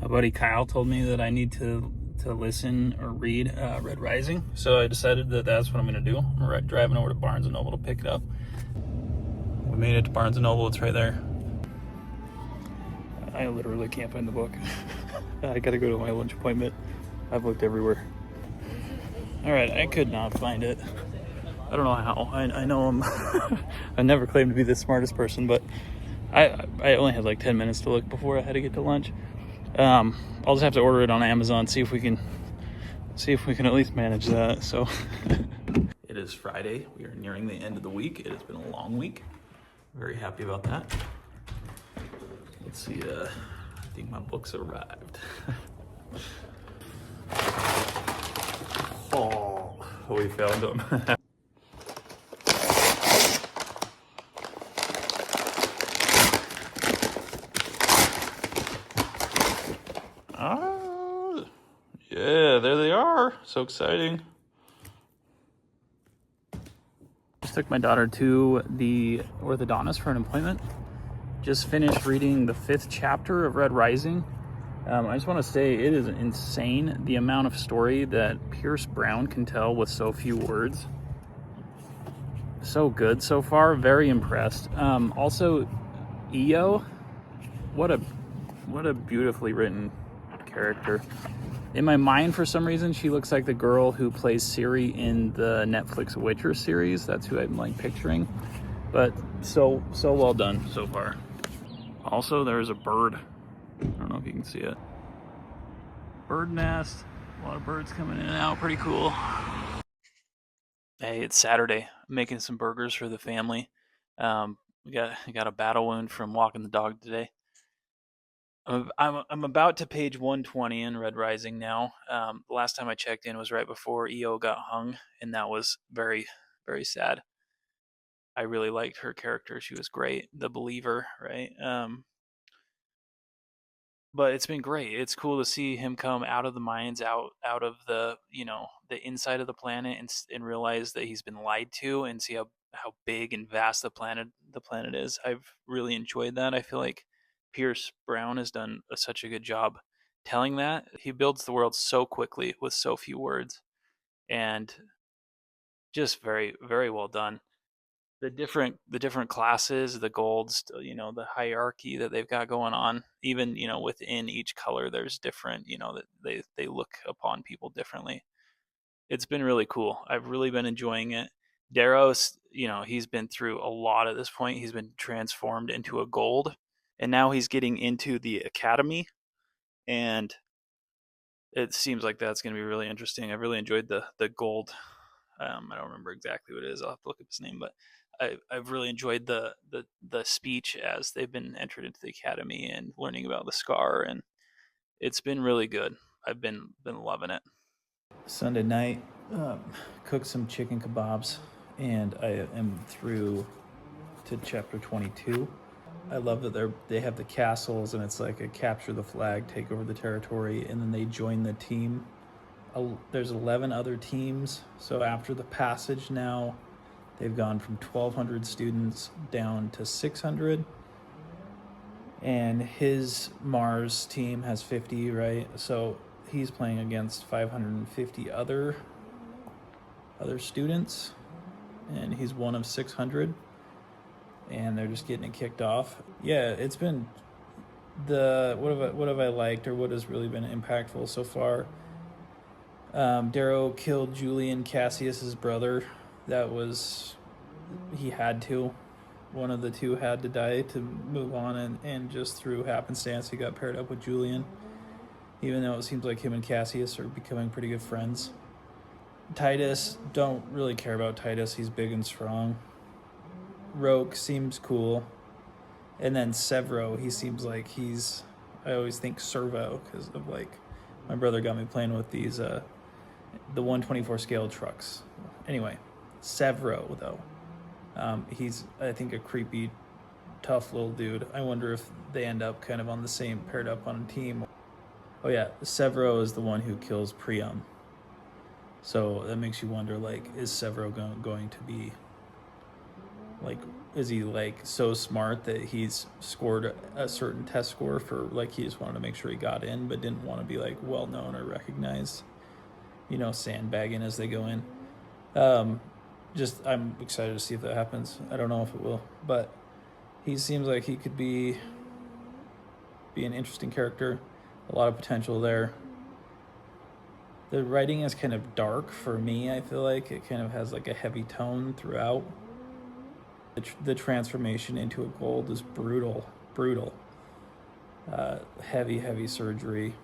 My buddy Kyle told me that I need to listen or read Red Rising, so I decided that that's what I'm going to do. I'm driving over to Barnes & Noble to pick it up. We made it to Barnes & Noble. It's right there. I literally can't find the book. I gotta go to my lunch appointment. I've looked everywhere. Alright, I could not find it. I don't know how. I know I'm I never claimed to be the smartest person, but I only had like 10 minutes to look before I had to get to lunch. I'll just have to order it on Amazon, see if we can at least manage that. So it is Friday. We are nearing the end of the week. It has been a long week. Very happy about that. Let's see, I think my books arrived. Oh, we found them. Oh, yeah, there they are. So exciting. Just took my daughter to the orthodontist for an appointment. Just finished reading the 5th chapter of Red Rising. I just want to say it is insane the amount of story that Pierce Brown can tell with so few words. So good so far. Very impressed. Also, Io, what a beautifully written character. In my mind, for some reason, she looks like the girl who plays Siri in the Netflix Witcher series. That's who I'm like picturing. But so well done so far. Also, there's a bird. I don't know if you can see it. Bird nest. A lot of birds coming in and out. Pretty cool. Hey, it's Saturday. I'm making some burgers for the family. We got a battle wound from walking the dog today. I'm about to page 120 in Red Rising now. The last time I checked in was right before Io got hung, and that was very, very sad. I really liked her character. She was great. The believer, right? But it's been great. It's cool to see him come out of the mines, out of the the inside of the planet, and realize that he's been lied to, and see how big and vast the planet is. I've really enjoyed that. I feel like Pierce Brown has done such a good job telling that. He builds the world so quickly with so few words, and just very, very well done. The different classes, the golds, the hierarchy that they've got going on, even within each color there's different, that they look upon people differently. It's been really cool. I've really been enjoying it. Daros, he's been through a lot at this point. He's been transformed into a gold, and now he's getting into the academy, and it seems like that's going to be really interesting. I've really enjoyed the gold. I don't remember exactly what it is. I'll have to look up his name, but I've really enjoyed the speech as they've been entered into the academy and learning about the scar, and it's been really good. I've been loving it. Sunday night, cooked some chicken kebabs, and I am through to chapter 22. I love that they have the castles, and it's like a capture the flag, take over the territory, and then they join the team. There's 11 other teams, so after the passage now, they've gone from 1,200 students down to 600, and his Mars team has 50, right? So he's playing against 550 other students, and he's one of 600, and they're just getting it kicked off. Yeah, it's been what have I liked, or what has really been impactful so far? Darrow killed Julian, Cassius's brother. He had to. One of the two had to die to move on, and just through happenstance, he got paired up with Julian, even though it seems like him and Cassius are becoming pretty good friends. Titus, don't really care about Titus. He's big and strong. Roke seems cool. And then Severo, he seems like I always think Servo, because of my brother got me playing with these, the 124 scale trucks. Anyway, Severo, though. He's, I think, a creepy, tough little dude. I wonder if they end up kind of on the same, paired up on a team. Oh yeah, Severo is the one who kills Priam. So that makes you wonder, is Severo going to be, is he like so smart that he's scored a certain test score for, like, he just wanted to make sure he got in but didn't want to be like well known or recognized, sandbagging as they go in. um just, I'm excited to see if that happens. I don't know if it will, but he seems like he could be an interesting character. A lot of potential there. The writing is kind of dark for me. I feel like it kind of has like a heavy tone throughout. The transformation into a gold is brutal, brutal. Heavy surgery.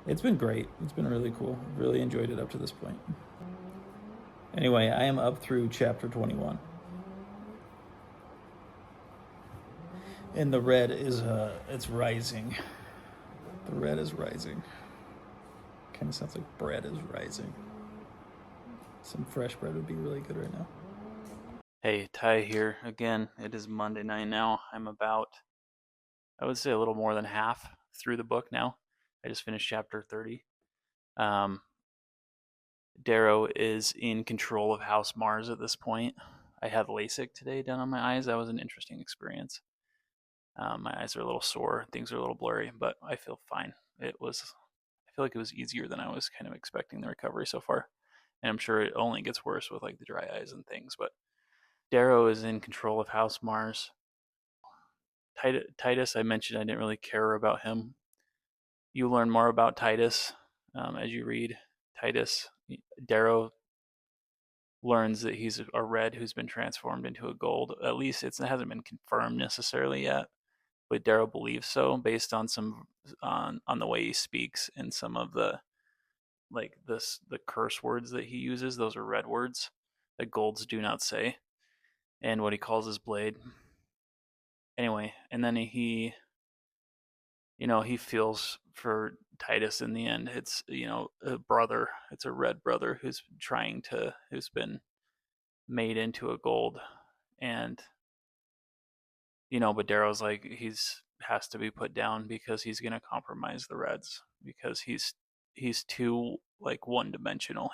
It's been great. It's been really cool. Really enjoyed it up to this point. Anyway, I am up through chapter 21, and the red is it's rising. The red is rising. Kind of sounds like bread is rising. Some fresh bread would be really good right now. Hey, Ty here again. It is Monday night now. I'm about, I would say, a little more than half through the book now. I just finished chapter 30. Um, Darrow is in control of House Mars at this point. I had LASIK today done on my eyes. That was an interesting experience. My eyes are a little sore, things are a little blurry, but I feel fine. I feel like it was easier than I was kind of expecting the recovery so far. And I'm sure it only gets worse with like the dry eyes and things. But Darrow is in control of House Mars. Titus, I mentioned I didn't really care about him. You learn more about Titus as you read Titus. Darrow learns that he's a red who's been transformed into a gold. At least it hasn't been confirmed necessarily yet, but Darrow believes so based on on the way he speaks and some of the the curse words that he uses. Those are red words that golds do not say, and what he calls his blade. Anyway, and then he feels for Titus in the end. It's, a brother. It's a red brother who's been made into a gold, and but Darrow's like he's has to be put down because he's gonna compromise the Reds because he's too like one dimensional.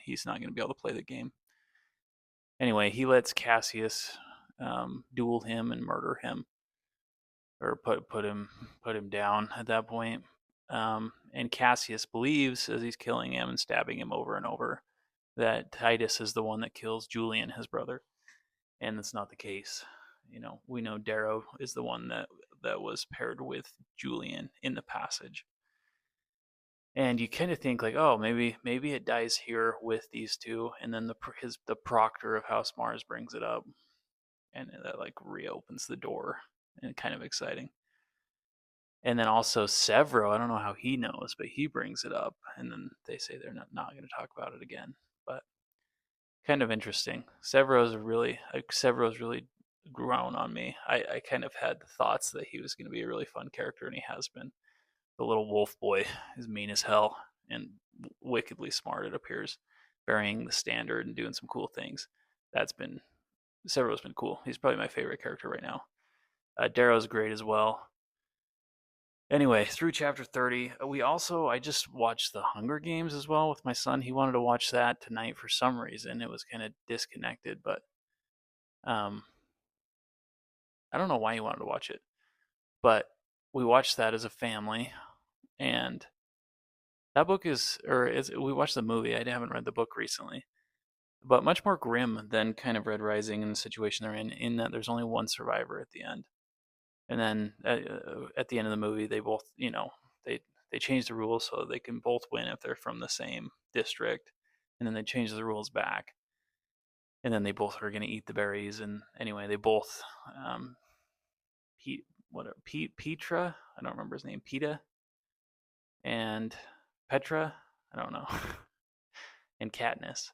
He's not gonna be able to play the game. Anyway, he lets Cassius duel him and murder him, or put him down at that point. And Cassius believes as he's killing him and stabbing him over and over that Titus is the one that kills Julian, his brother, and that's not the case. We know Darrow is the one that was paired with Julian in the passage, and you kind of think like, oh, maybe it dies here with these two, and then the proctor of House Mars brings it up, and that like reopens the door, and kind of exciting. And then also Severo, I don't know how he knows, but he brings it up, and then they say they're not going to talk about it again. But kind of interesting. Severo's really grown on me. I kind of had thoughts that he was going to be a really fun character, and he has been. The little wolf boy is mean as hell and wickedly smart. It appears, burying the standard and doing some cool things. That's been Severo's been cool. He's probably my favorite character right now. Darrow's great as well. Anyway, through chapter 30, I just watched The Hunger Games as well with my son. He wanted to watch that tonight for some reason. It was kind of disconnected, but um, I don't know why he wanted to watch it. But we watched that as a family, and that book we watched the movie. I haven't read the book recently, but much more grim than kind of Red Rising and the situation they're in that there's only one survivor at the end. And then at the end of the movie, they both, they change the rules so they can both win if they're from the same district, and then they change the rules back, and then they both are going to eat the berries. And anyway, they both, Pete, Petra, I don't remember his name, Peta and Petra, I don't know, and Katniss,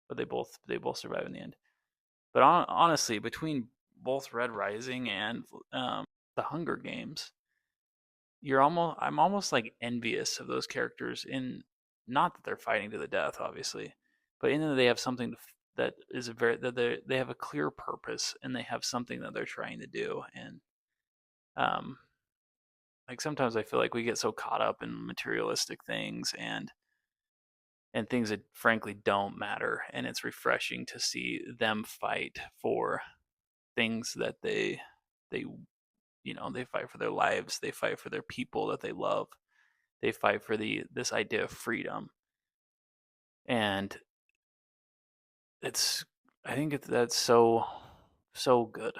but they both survive in the end. But honestly, between both Red Rising and the Hunger Games, I'm almost like envious of those characters in, not that they're fighting to the death obviously, but in that they have something that is a very that they have a clear purpose, and they have something that they're trying to do. And um like sometimes I feel like we get so caught up in materialistic things and things that frankly don't matter, and it's refreshing to see them fight for things that they they fight for their lives, they fight for their people that they love, they fight for the this idea of freedom. And it's I think that's so good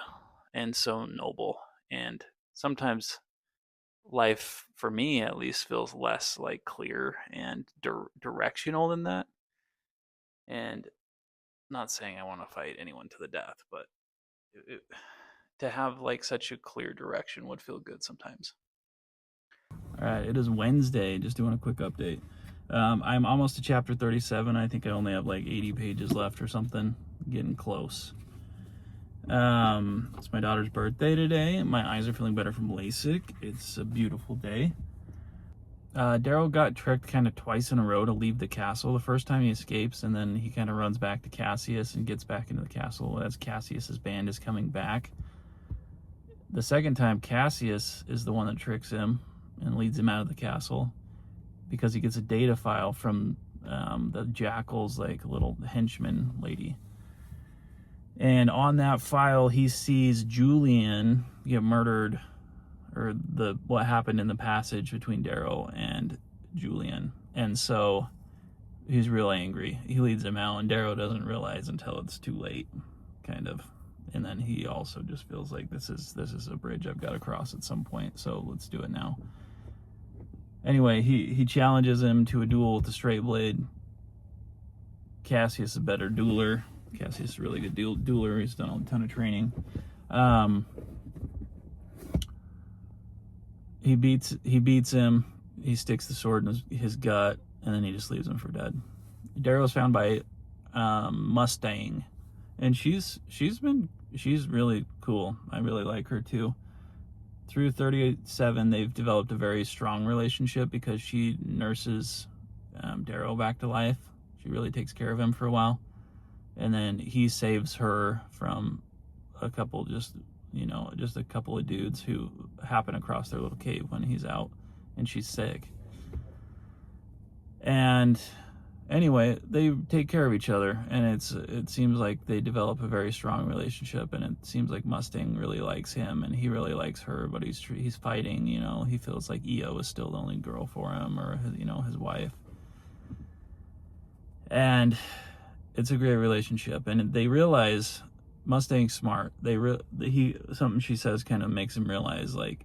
and so noble. And sometimes life, for me at least, feels less like clear and directional than that. And not saying I want to fight anyone to the death, but to have like such a clear direction would feel good sometimes. All right, it is Wednesday. Just doing a quick update. I'm almost to chapter 37. I think I only have like 80 pages left or something. Getting close. It's my daughter's birthday today. My eyes are feeling better from LASIK. It's a beautiful day. Daryl got tricked kind of twice in a row to leave the castle. The first time he escapes, and then he kind of runs back to Cassius and gets back into the castle as Cassius's band is coming back. The second time, Cassius is the one that tricks him and leads him out of the castle because he gets a data file from the Jackal's like little henchman lady. And on that file, he sees Julian get murdered, or what happened in the passage between Daryl and Julian. And so he's real angry. He leads him out, and Daryl doesn't realize until it's too late, kind of. And then he also just feels like this is a bridge I've got to cross at some point, so let's do it now. Anyway, he challenges him to a duel with the straight blade. Cassius is a better dueler. Cassius is a really good dueler. He's done a ton of training. He beats him. He sticks the sword in his gut, and then he just leaves him for dead. Daryl's found by Mustang, and she's really cool. I really like her too. Through 38-7, they've developed a very strong relationship because she nurses Daryl back to life. She really takes care of him for a while, and then he saves her from a couple just a couple of dudes who happen across their little cave when he's out and she's sick. And anyway, they take care of each other, and it seems like they develop a very strong relationship, and it seems like Mustang really likes him and he really likes her, but he's fighting, he feels like Io is still the only girl for him, or his wife. And it's a great relationship, and they realize Mustang's smart. Something she says kind of makes him realize, like,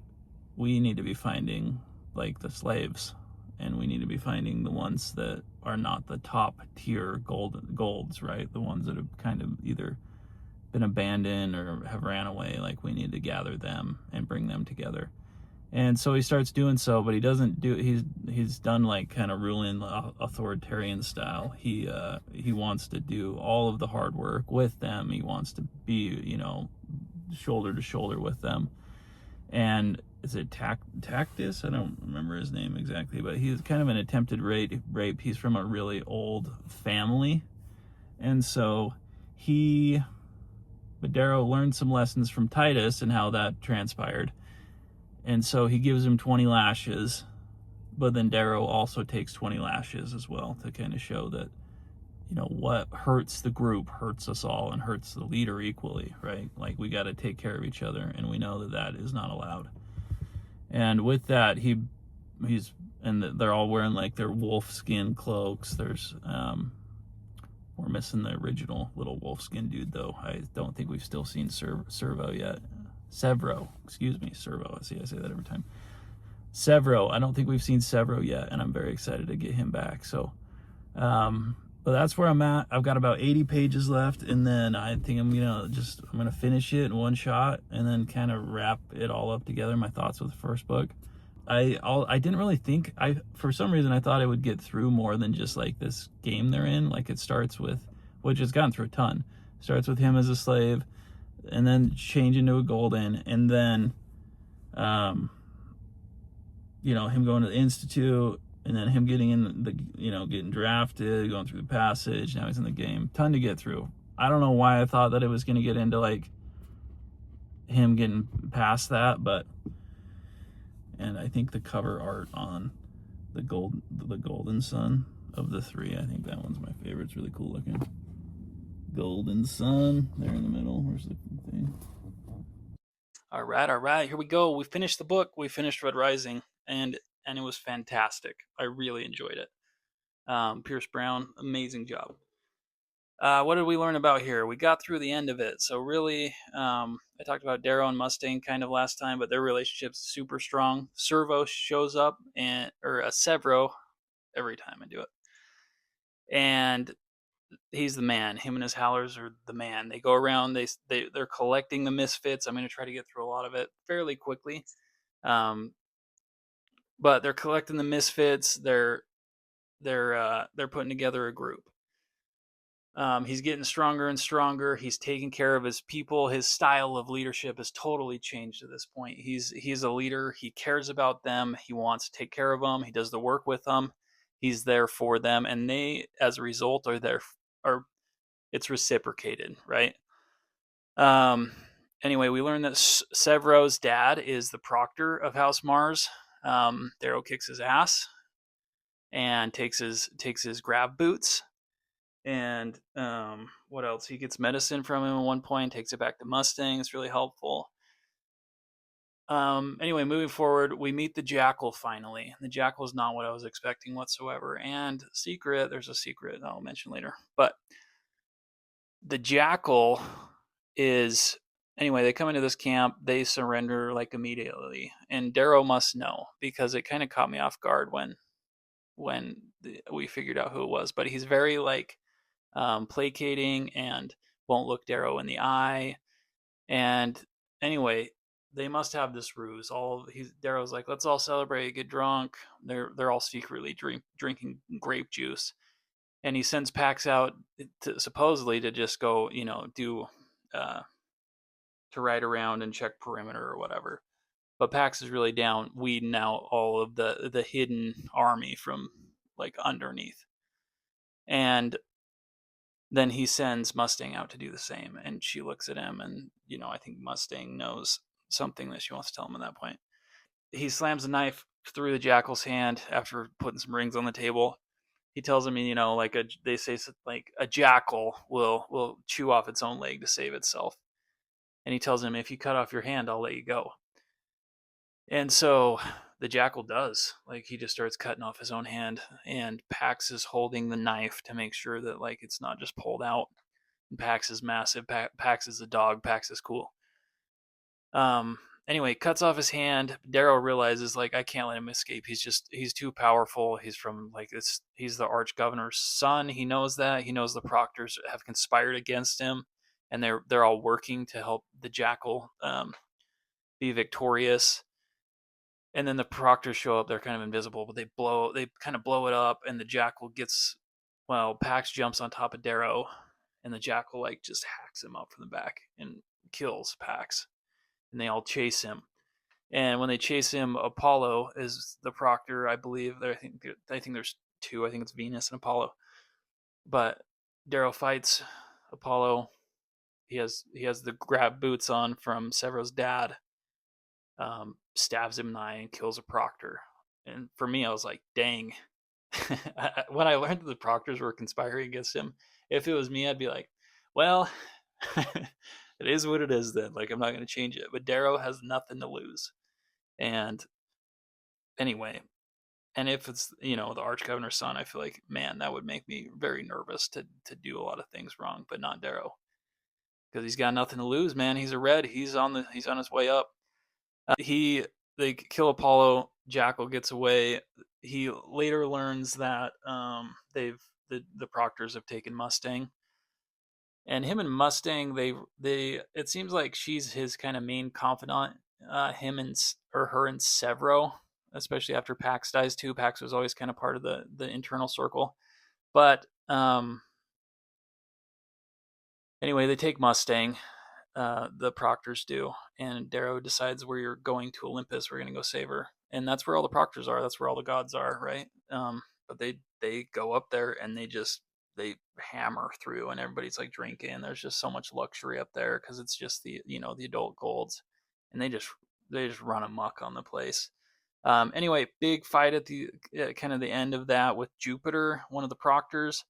we need to be finding like the slaves, and we need to be finding the ones that are not the top tier golds, right? The ones that have kind of either been abandoned or have ran away. Like, we need to gather them and bring them together. And so he starts doing so, but he doesn't do. He's done like kind of ruling authoritarian style. He wants to do all of the hard work with them. He wants to be shoulder to shoulder with them. And is it Tactus? I don't remember his name exactly, but he's kind of an attempted rape. He's from a really old family, and so but Darrow learned some lessons from Titus and how that transpired. And so he gives him 20 lashes, but then Darrow also takes 20 lashes as well to kind of show that, what hurts the group hurts us all and hurts the leader equally, right? Like, we got to take care of each other, and we know that is not allowed. And with that, they're all wearing like their wolf skin cloaks. We're missing the original little wolf skin dude, though. I don't think we've still seen Servo yet. Severo, excuse me, Servo. See, I say that every time. Severo, I don't think we've seen Severo yet, and I'm very excited to get him back. So, but that's where I'm at. I've got about 80 pages left, and then I think I'm gonna finish it in one shot, and then kind of wrap it all up together. My thoughts with the first book. I didn't really think for some reason I thought I would get through more than just like this game they're in. Like, it starts with, which has gotten through a ton. Starts with him as a slave, and then change into a golden, and then him going to the institute, and then him getting in getting drafted, going through the passage. Now he's in the game. Ton to get through. I don't know why I thought that it was going to get into like him getting past that, and I think the cover art on the Golden Sun of the three, I think that one's my favorite. It's really cool looking. Golden Sun there in the middle. Where's the thing? All right. Here we go. We finished the book. We finished Red Rising, and it was fantastic. I really enjoyed it. Pierce Brown, amazing job. What did we learn about here? We got through the end of it, so really, I talked about Darrow and Mustang kind of last time, but their relationship's super strong. Servo shows up, and or Severo, every time I do it, and he's the man. Him and his howlers are the man. They go around. They're collecting the misfits. I'm going to try to get through a lot of it fairly quickly. Um, but they're collecting the misfits. They're putting together a group. He's getting stronger and stronger. He's taking care of his people. His style of leadership has totally changed at this point. He's a leader. He cares about them. He wants to take care of them. He does the work with them. He's there for them, and they, as a result, are there. Are It's reciprocated, right? Um. Anyway, we learned that Severo's dad is the proctor of House Mars. Darrow kicks his ass and takes his grab boots. And what else? He gets medicine from him at one point, takes it back to Mustang. It's really helpful. Anyway, moving forward, we meet the Jackal finally. The Jackal is not what I was expecting whatsoever. And there's a secret I'll mention later. But the Jackal is anyway, they come into this camp, they surrender like immediately. And Darrow must know because it kind of caught me off guard when we figured out who it was. But he's very like placating and won't look Darrow in the eye. And anyway, they must have this ruse. Darrow's like, let's all celebrate, get drunk. They're all secretly drinking grape juice, and he sends Pax out supposedly to just go, do uh, to ride around and check perimeter or whatever. But Pax is really down, weeding out all of the hidden army from like underneath, and then he sends Mustang out to do the same. And she looks at him, and I think Mustang knows something that she wants to tell him at that point. He slams a knife through the Jackal's hand after putting some rings on the table. He tells him, like they say, like a jackal will chew off its own leg to save itself. And he tells him, if you cut off your hand, I'll let you go. And so the Jackal does. Like, he just starts cutting off his own hand, and Pax is holding the knife to make sure that like it's not just pulled out. And Pax is massive. Pax is a dog. Pax is cool. Um. Anyway, cuts off his hand. Darrow realizes like I can't let him escape. He's too powerful. He's from like this. He's the arch governor's son. He knows that. He knows the proctors have conspired against him, and they're all working to help the Jackal be victorious. And then the proctors show up. They're kind of invisible, but they kind of blow it up, and the Jackal gets, well, Pax jumps on top of Darrow, and the Jackal like just hacks him up from the back and kills Pax. And they all chase him. And when they chase him, Apollo is the proctor, I believe. I think there's two. I think it's Venus and Apollo. But Darrow fights Apollo. He has the grab boots on from Severo's dad. Stabs him in the eye and kills a proctor. And for me, I was like, dang. When I learned that the proctors were conspiring against him, if it was me, I'd be like, well, it is what it is then. Like, I'm not going to change it. But Darrow has nothing to lose. And anyway, and if it's, the arch governor's son, I feel like, man, that would make me very nervous to do a lot of things wrong, but not Darrow. Because he's got nothing to lose, man. He's a red. He's on his way up. They kill Apollo. Jackal gets away. He later learns that the proctors have taken Mustang, and him and Mustang, they it seems like she's his kind of main confidant. Him and or her and Severo, especially after Pax dies too. Pax was always kind of part of the internal circle, but anyway, they take Mustang. The proctors do, and Darrow decides we're going to Olympus. We're going to go save her, and that's where all the proctors are. That's where all the gods are, right? But they go up there and they hammer through, and everybody's like drinking. There's just so much luxury up there because it's just the adult golds, and they just run amok on the place. Anyway, big fight at the kind of the end of that with Jupiter, one of the proctors,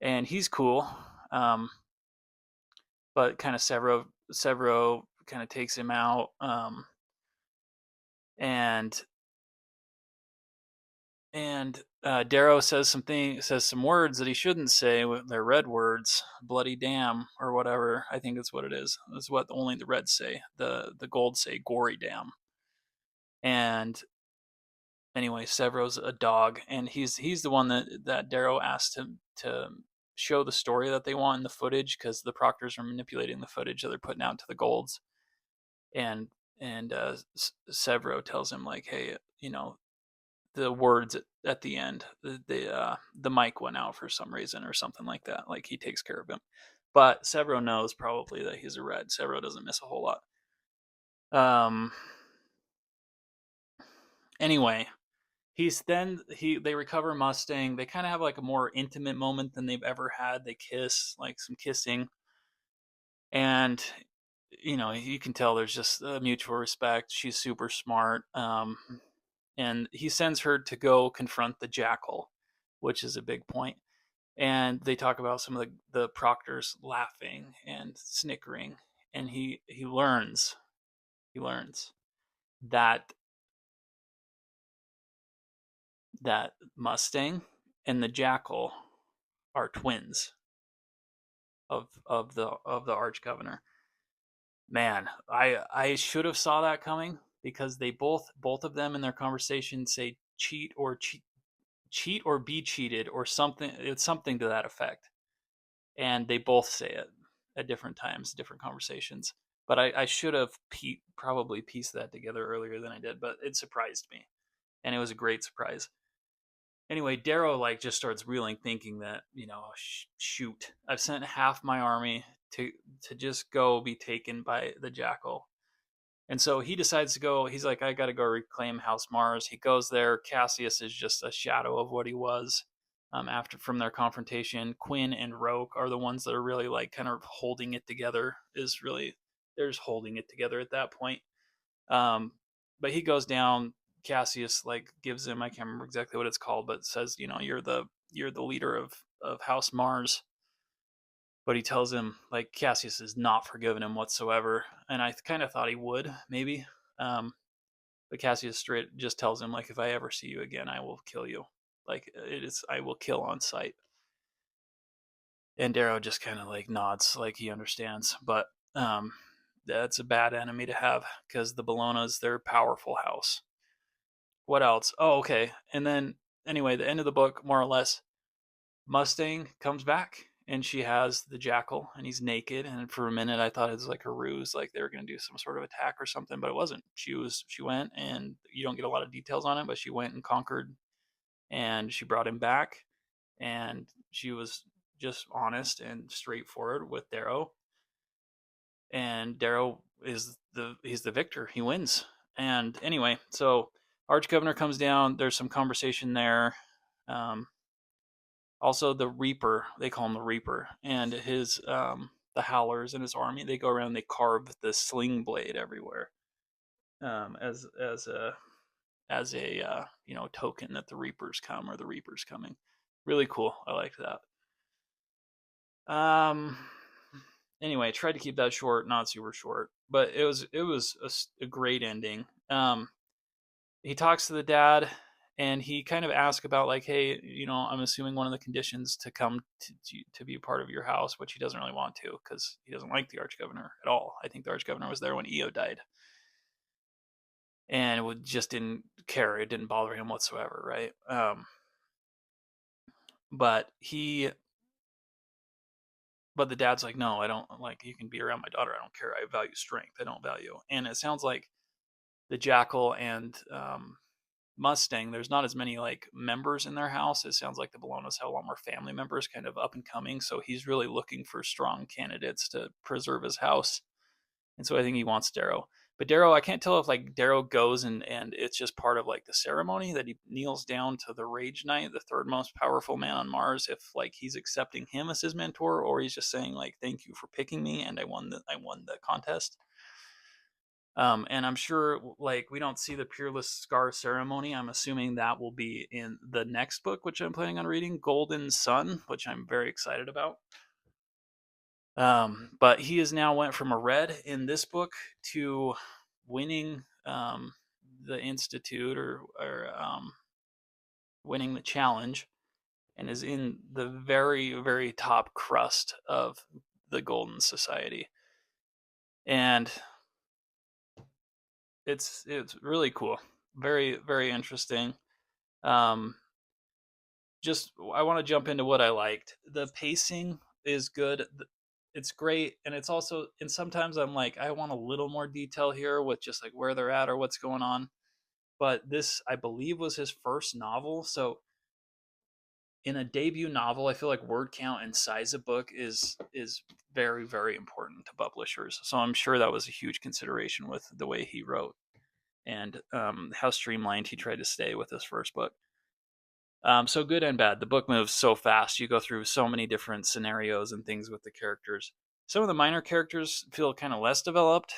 and he's cool. But kind of Severo kind of takes him out, and Darrow says some words that he shouldn't say. They're red words, bloody damn or whatever. I think that's what it is. That's what only the reds say. The gold say gory damn. And anyway, Severo's a dog, and he's the one that Darrow asked him to show the story that they want in the footage, because the proctors are manipulating the footage that they're putting out to the golds. And Severo tells him like, hey, the words at the end, the mic went out for some reason or something like that. Like he takes care of him, but Severo knows probably that he's a red. Severo doesn't miss a whole lot. Um. Anyway, they recover Mustang. They kind of have like a more intimate moment than they've ever had. They kiss, like some kissing, and you can tell there's just a mutual respect. She's super smart. And he sends her to go confront the jackal, which is a big point. And they talk about some of the proctors laughing and snickering, and he learns that Mustang and the jackal are twins of the arch governor. Man, I should have saw that coming, because they both of them in their conversation say cheat or be cheated or something. It's something to that effect, and they both say it at different times, different conversations. But I should have probably pieced that together earlier than I did, but it surprised me, and it was a great surprise. Anyway, Darrow like just starts reeling, thinking that shoot, I've sent half my army to just go be taken by the jackal. And so he decides to go. He's like, I got to go reclaim House Mars. He goes there. Cassius is just a shadow of what he was after from their confrontation. Quinn and Roke are the ones that are really like kind of holding it together. They're just holding it together at that point. Um, but he goes down. Cassius like gives him, I can't remember exactly what it's called, but says, you're the leader of House Mars. But he tells him like Cassius has not forgiven him whatsoever, and I kind of thought he would maybe. Um, but Cassius straight just tells him like, if I ever see you again, I will kill you. Like I will kill on sight. And Darrow just kind of like nods, like he understands. But that's a bad enemy to have, because the Bolognas, they're a powerful house. What else? Oh, okay. And then anyway, the end of the book, more or less, Mustang comes back, and she has the jackal, and he's naked. And for a minute, I thought it was like a ruse, like they were going to do some sort of attack or something, but it wasn't. She went, and you don't get a lot of details on it, but she went and conquered, and she brought him back, and she was just honest and straightforward with Darrow, and Darrow he's the victor. He wins. And anyway, so Arch Governor comes down. There's some conversation there. Um, Also, the Reaper, they call him the Reaper, and his the Howlers and his army, they go around and they carve the sling blade everywhere, as a token that the Reapers come, or the Reaper's coming. Really cool. I liked that. Um. Anyway, I tried to keep that short, not super short, but it was a great ending. He talks to the dad, and he kind of asks about like, hey, I'm assuming one of the conditions to come to be a part of your house, which he doesn't really want to, because he doesn't like the arch governor at all. I think the arch governor was there when Io died, and it just didn't care. It didn't bother him whatsoever, right? But he but the dad's like, no, I don't, like, you can be around my daughter, I don't care, I value strength, I don't value. And it sounds like the jackal and Mustang, there's not as many like members in their house. It sounds like the Bolognas have a lot more family members, kind of up and coming. So he's really looking for strong candidates to preserve his house. And so I think he wants Darrow. But Darrow, I can't tell if like Darrow goes and it's just part of like the ceremony that he kneels down to the Rage Knight, the third most powerful man on Mars, if like he's accepting him as his mentor, or he's just saying like, thank you for picking me, and I won the contest. And I'm sure, like, we don't see the Peerless Scar ceremony. I'm assuming that will be in the next book, which I'm planning on reading, Golden Sun, which I'm very excited about. But he has now went from a red in this book to winning the institute, or winning the challenge, and is in the very, very top crust of the Golden Society. And it's really cool, very, very interesting. Um, just I want to jump into what I liked. The pacing is good. It's great, and it's also, and sometimes I'm like, I want a little more detail here with just like where they're at or what's going on. But this, I believe, was his first novel, so in a debut novel, I feel like word count and size of book is very, very important to publishers. So I'm sure that was a huge consideration with the way he wrote, and how streamlined he tried to stay with his first book. So good and bad. The book moves so fast. You go through so many different scenarios and things with the characters. Some of the minor characters feel kind of less developed,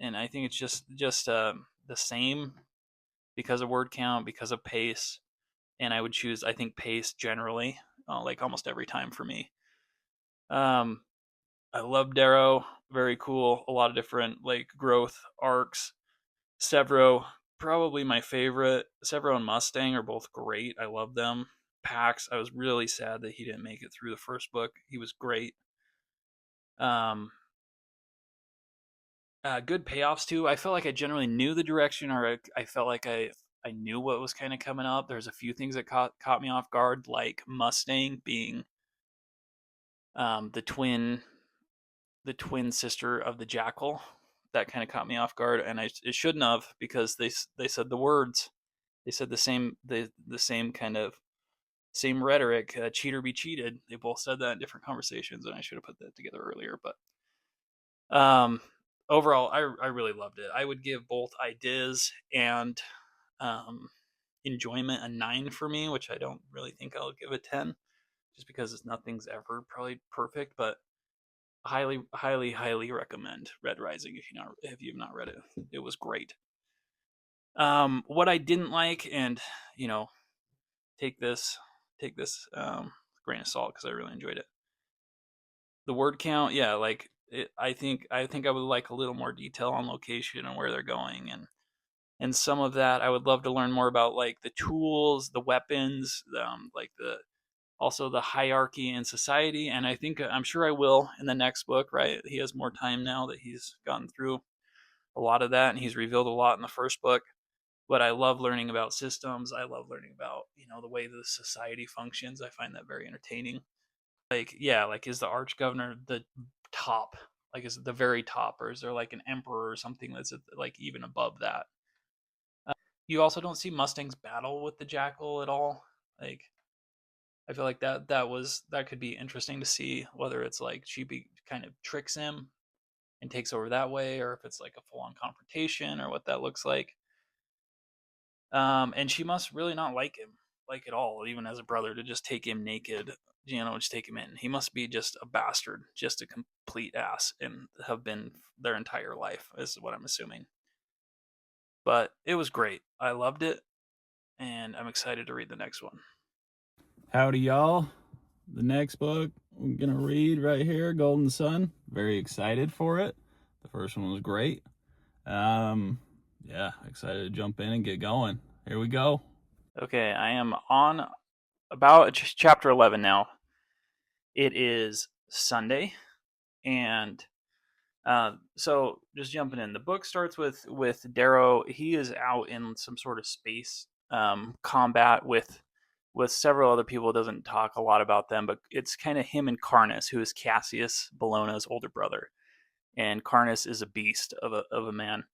and I think it's just the same because of word count, because of pace. And I would choose, I think, pace generally, like almost every time for me. Um, I love Darrow. Very cool. A lot of different like growth arcs. Severo, probably my favorite. Severo and Mustang are both great. I love them. Pax, I was really sad that he didn't make it through the first book. He was great. Um, Good payoffs too. I felt like I generally knew the direction, or I felt like I knew what was kind of coming up. There's a few things that caught me off guard, like Mustang being um, the twin the twin sister of the Jackal. That kind of caught me off guard, and it shouldn't have, because they said the words, they said the same kind of same rhetoric, cheat or be cheated. They both said that in different conversations, and I should have put that together earlier. But um, overall, I really loved it. I would give both ideas and um, enjoyment a 9 for me, which I don't really think I'll give a 10, just because nothing's ever probably perfect. But highly, highly, highly recommend Red Rising if you've not read it. It was great. What I didn't like, and you know, take this take this grain of salt because I really enjoyed it. The word count, yeah, like I think I would like a little more detail on location and where they're going, and some of that I would love to learn more about, like the tools, the weapons, like the also the hierarchy in society. And I think I'm sure I will in the next book. Right, he has more time now that he's gotten through a lot of that, and he's revealed a lot in the first book. But I love learning about systems. I love learning about the way the society functions. I find that very entertaining. Like, yeah, like, is the arch governor the top? Like, is it the very top, or is there like an emperor or something that's like even above that? You also don't see Mustang's battle with the Jackal at all. Like, I feel like that could be interesting to see, whether it's like kind of tricks him and takes over that way, or if it's like a full on confrontation, or what that looks like. And she must really not like him, like at all, even as a brother, to just take him naked, just take him in. He must be just a bastard, just a complete ass, and have been their entire life, is what I'm assuming. But it was great. I loved it, and I'm excited to read the next one. Howdy, y'all. The next book I'm gonna read right here, Golden Sun. Very excited for it. The first one was great. Um, yeah, excited to jump in and get going. Here we go. Okay, I am on about chapter 11 now. It is Sunday, and so just jumping in, the book starts with Darrow. He is out in some sort of space combat with several other people. It doesn't talk a lot about them, but it's kind of him and Carnus, who is Cassius Bellona's older brother. And Carnus is a beast of a man.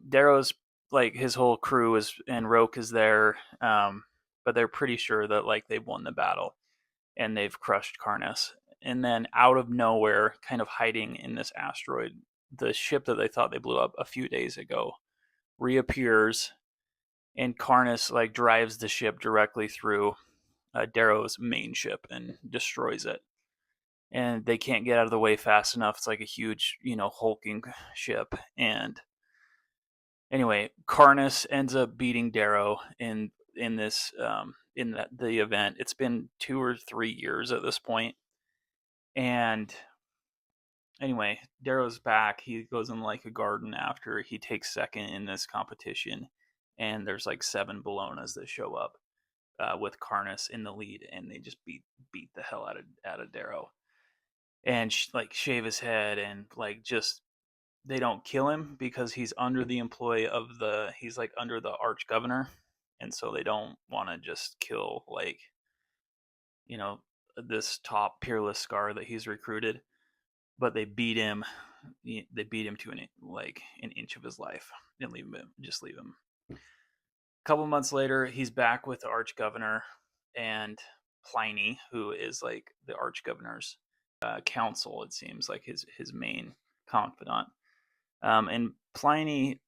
Darrow's, like, his whole crew is, and Roke is there, but they're pretty sure that like they've won the battle and they've crushed Carnus. And then out of nowhere, kind of hiding in this asteroid, the ship that they thought they blew up a few days ago reappears, and Carnus like drives the ship directly through Darrow's main ship and destroys it. And they can't get out of the way fast enough. It's like a huge, hulking ship. And anyway, Carnus ends up beating Darrow in this the event. It's been 2 or 3 years at this point, and Anyway, Darrow's back. He goes in like a garden after he takes second in this competition, and there's like 7 Bolognas that show up with Karnas in the lead, and they just beat the hell out of Darrow and like shave his head and like just they don't kill him because he's under the employ of the he's like under the arch governor, and so they don't want to just kill like you know this top peerless scar that he's recruited, but they beat him to an inch of his life and leave him. A couple months later, he's back with the arch governor and Pliny, who is like the arch governor's counsel. It seems like his main confidant. And Pliny,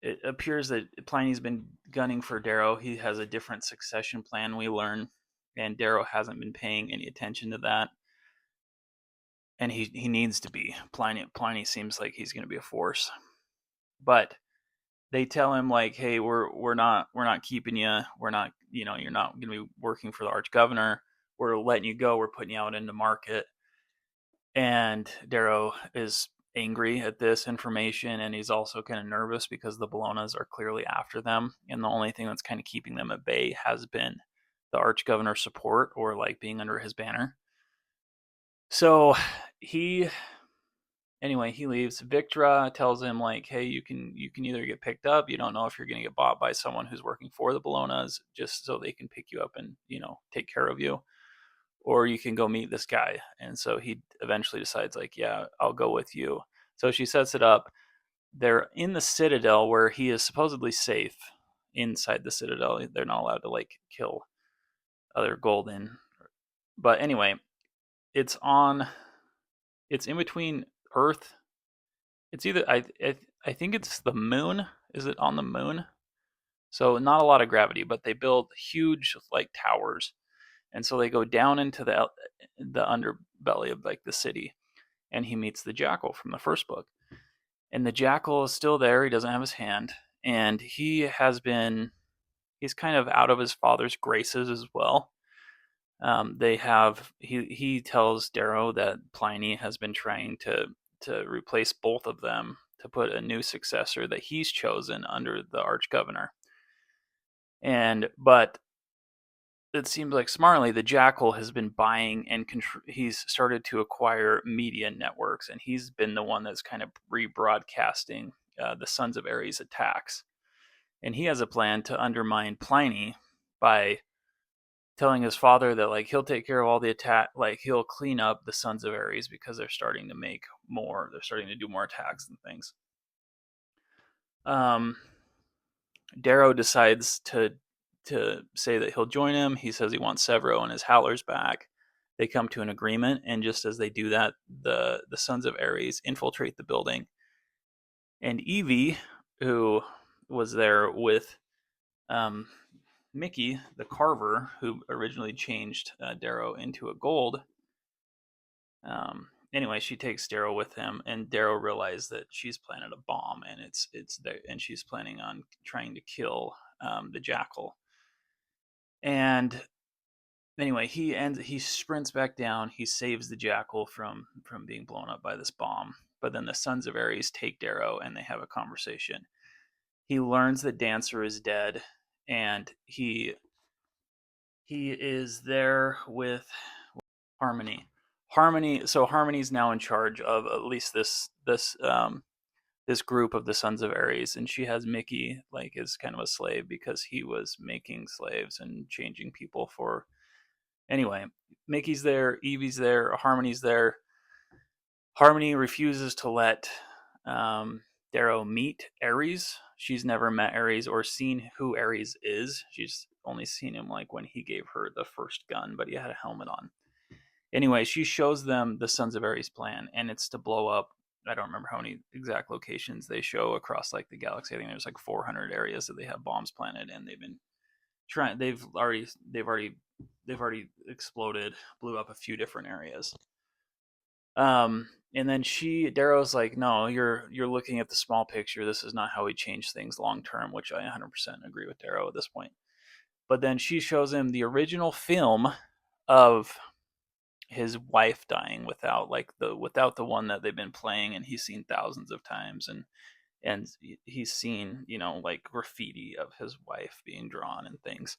it appears that Pliny's been gunning for Darrow. He has a different succession plan, we learn, and Darrow hasn't been paying any attention to that. And he needs to be. Pliny seems like he's going to be a force, but they tell him like, hey, we're not keeping you. We're not, you're not going to be working for the arch governor. We're letting you go. We're putting you out into market. And Darrow is angry at this information, and he's also kind of nervous because the Bolognas are clearly after them, and the only thing that's kind of keeping them at bay has been the arch governor's support or like being under his banner. So he he leaves. Victra tells him like, hey, you can either get picked up. You don't know if you're going to get bought by someone who's working for the Bolognas just so they can pick you up and take care of you, or you can go meet this guy. And so he eventually decides like, yeah, I'll go with you. So she sets it up. They're in the Citadel where he is supposedly safe. Inside the Citadel, they're not allowed to like kill other Golden. But anyway, it's on. It's in between Earth. It's either I think it's the moon. Is it on the moon? So not a lot of gravity, but they build huge like towers, and so they go down into the underbelly of like the city, and he meets the Jackal from the first book, and the Jackal is still there. He doesn't have his hand, and he's kind of out of his father's graces as well. They have he tells Darrow that Pliny has been trying to replace both of them to put a new successor that he's chosen under the arch governor. And but it seems like smartly the Jackal has been buying and he's started to acquire media networks, and he's been the one that's kind of rebroadcasting the Sons of Ares attacks. And he has a plan to undermine Pliny by telling his father that like he'll take care of all the attack, like he'll clean up the Sons of Ares because they're starting to make more, they're starting to do more attacks and things. um Darrow decides to say that he'll join him. He says he wants Severo and his Howlers back. They come to an agreement, and just as they do that, the Sons of Ares infiltrate the building, and Evie, who was there with um, Mickey, the carver, who originally changed Darrow into a gold. Anyway, she takes Darrow with him, and Darrow realizes that she's planted a bomb, and it's there, and she's planning on trying to kill the Jackal. And anyway, he sprints back down. He saves the Jackal from being blown up by this bomb. But then the Sons of Ares take Darrow, and they have a conversation. He learns that Dancer is dead, and he is there with Harmony. So Harmony's now in charge of at least this group of the Sons of Ares, and she has Mickey like as kind of a slave because he was making slaves and changing people for. Anyway, Mickey's there, Evie's there, Harmony's there. Harmony refuses to let Darrow meet Ares. She's never met Ares or seen who Ares is. She's only seen him like when he gave her the first gun, but he had a helmet on. Anyway, she shows them the Sons of Ares plan, and it's to blow up. I don't remember how many exact locations they show across like the galaxy. I think there's like 400 areas that they have bombs planted, and they've been trying. They've already exploded, blew up a few different areas. And then Darrow's like, no, you're looking at the small picture. This is not how we change things long term, which I 100% agree with Darrow at this point. But then she shows him the original film of his wife dying without the one that they've been playing and he's seen thousands of times, and he's seen, like graffiti of his wife being drawn and things.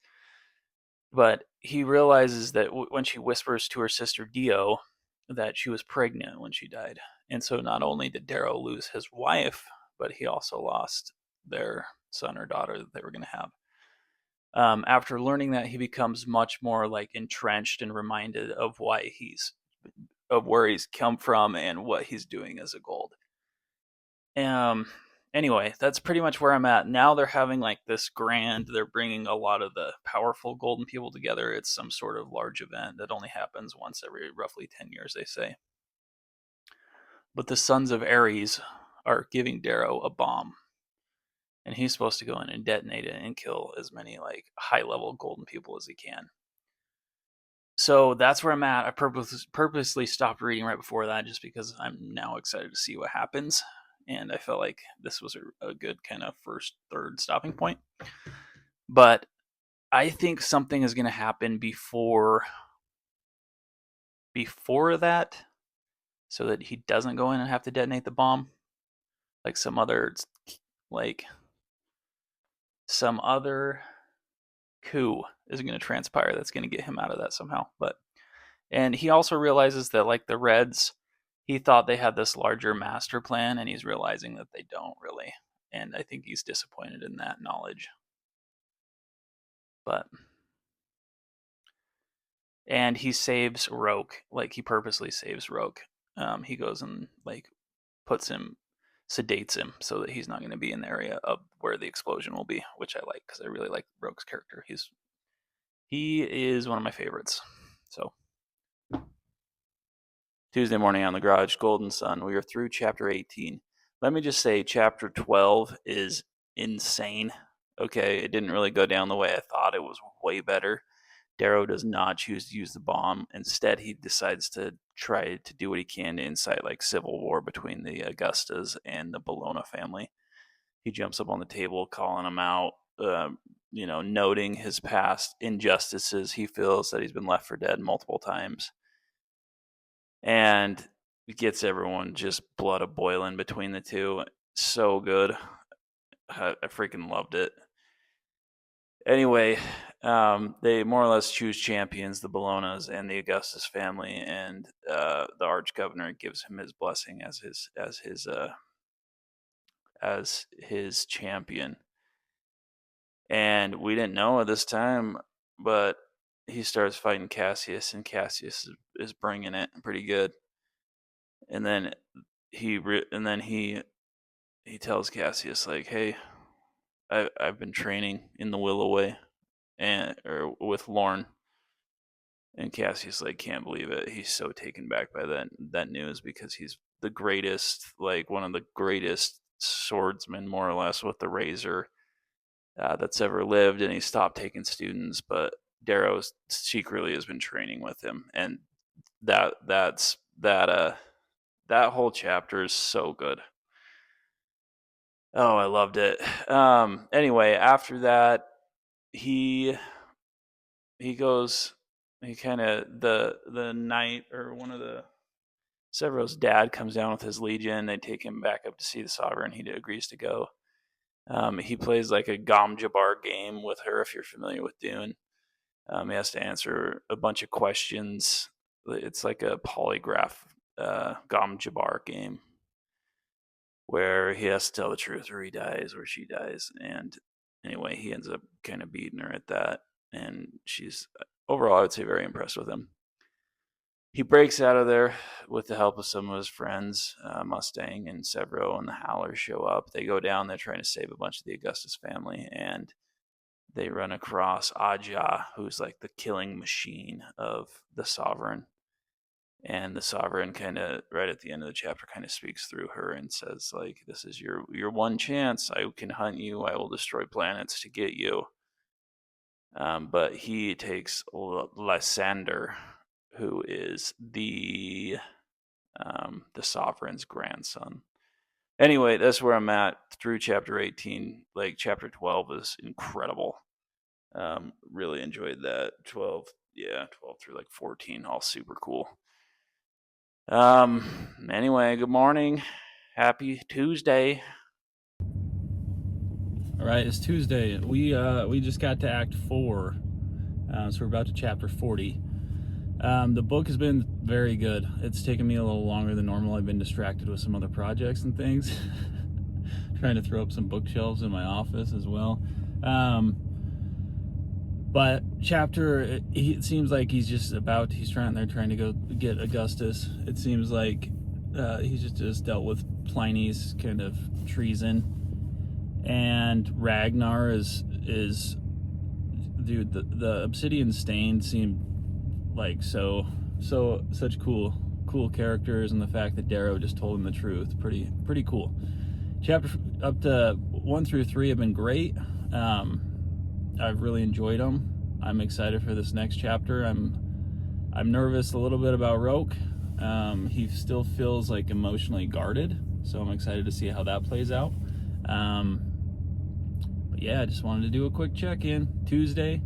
But he realizes that when she whispers to her sister Dio that she was pregnant when she died. And so not only did Darrow lose his wife, but he also lost their son or daughter that they were going to have. After learning that, he becomes much more like entrenched and reminded of where he's come from and what he's doing as a gold. Um. Anyway, that's pretty much where I'm at now. They're having like this grand. They're bringing a lot of the powerful golden people together. It's some sort of large event that only happens once every roughly 10 years, they say. But the Sons of Ares are giving Darrow a bomb, and he's supposed to go in and detonate it and kill as many like high level golden people as he can. So that's where I'm at. I purposely stopped reading right before that just because I'm now excited to see what happens. And I felt like this was a good kind of first, third stopping point. But I think something is going to happen before that, so that he doesn't go in and have to detonate the bomb, like like some other coup is going to transpire that's going to get him out of that somehow. And he also realizes that like the Reds, he thought they had this larger master plan, and he's realizing that they don't really. And I think he's disappointed in that knowledge. But and he saves Roke, like he purposely saves Roke. He goes and like sedates him so that he's not going to be in the area of where the explosion will be, which I like because I really like Roke's character. He is one of my favorites. So Tuesday morning on the Garage, Golden Sun. We are through chapter 18. Let me just say, chapter 12 is insane. Okay, it didn't really go down the way I thought. It was way better. Darrow does not choose to use the bomb. Instead, he decides to try to do what he can to incite like civil war between the Augustas and the Bologna family. He jumps up on the table, calling them out, noting his past injustices. He feels that he's been left for dead multiple times, and it gets everyone just blood a boiling between the two. So good. I freaking loved it. Anyway, they more or less choose champions, the Bolognas and the Augustus family, and the Arch Governor gives him his blessing as his champion. And we didn't know at this time, but he starts fighting Cassius, and Cassius is bringing it pretty good. And then he tells Cassius like, "Hey, I've been training in the Willow Way, and or with Lorne." And Cassius like can't believe it. He's so taken back by that news because he's the greatest, like one of the greatest swordsmen, more or less, with the razor that's ever lived. And he stopped taking students, but Darrow secretly has been training with him, and that whole chapter is so good. Oh, I loved it. Anyway, after that, he he goes. He kind of the knight or one of the Severo's dad comes down with his legion. They take him back up to see the sovereign. He agrees to go. He plays like a Gom Jabbar game with her, if you're familiar with Dune. He has to answer a bunch of questions. It's like a polygraph Gom Jabbar game where he has to tell the truth or he dies or she dies. And anyway, he ends up kind of beating her at that. And she's overall, I would say, very impressed with him. He breaks out of there with the help of some of his friends. Mustang and Severo and the Howlers show up. They go down. They're trying to save a bunch of the Augustus family, and they run across Aja, who's like the killing machine of the Sovereign. And the Sovereign kind of right at the end of the chapter kind of speaks through her and says like, "This is your one chance. I can hunt you. I will destroy planets to get you." But he takes Lysander, who is the Sovereign's grandson. Anyway, that's where I'm at through chapter 18. Like chapter 12 is incredible. Really enjoyed that. 12, yeah, 12 through like 14, all super cool. Anyway, good morning. Happy Tuesday. All right, it's Tuesday. We just got to Act 4, so we're about to Chapter 40. The book has been very good. It's taken me a little longer than normal. I've been distracted with some other projects and things. Trying to throw up some bookshelves in my office as well. But it seems like they're trying to go get Augustus. It seems like he's just dealt with Pliny's kind of treason. And Ragnar is dude, the obsidian stain seemed like such cool characters, and the fact that Darrow just told him the truth, pretty cool. Chapter up to 1 through 3 have been great. I've really enjoyed them. I'm excited for this next chapter. I'm nervous a little bit about Roke. He still feels like emotionally guarded, so I'm excited to see how that plays out. But yeah, I just wanted to do a quick check-in. Tuesday,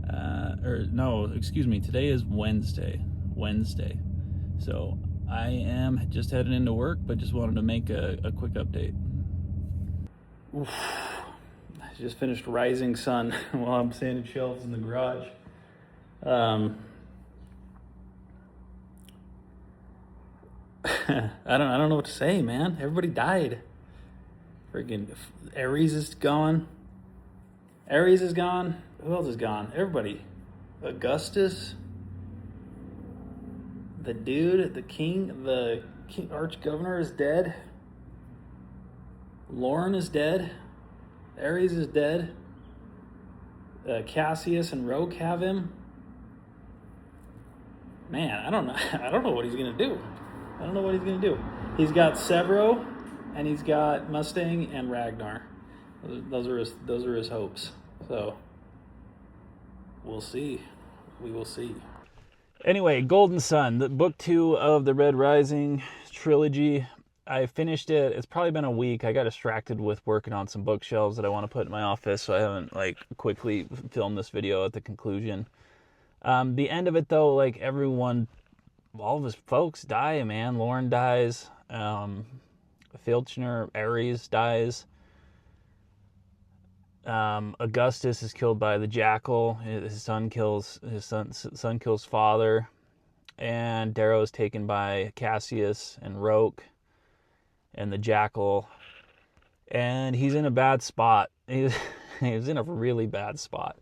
today is Wednesday. So I am just heading into work, but just wanted to make a quick update. Oof. I just finished Rising Sun while I'm sanding shelves in the garage. I don't know what to say, man. Everybody died. Freaking Ares is gone. Ares is gone. Who else is gone? Everybody. Augustus. The dude, the king arch governor is dead. Lauren is dead. Ares is dead. Cassius and Rogue have him. Man, I don't know. I don't know what he's gonna do. He's got Severo, and he's got Mustang and Ragnar. Those are his hopes. So we'll see. We will see. Anyway, Golden Sun, the book 2 of the Red Rising Trilogy. I finished it. It's probably been a week. I got distracted with working on some bookshelves that I want to put in my office, so I haven't quickly filmed this video at the conclusion. The end of it, though, all of his folks die, man. Lauren dies. Filchner, Ares dies. Augustus is killed by the jackal. His son kills father, and Darrow is taken by Cassius and Roke and the jackal, and he's in a bad spot. He's in a really bad spot.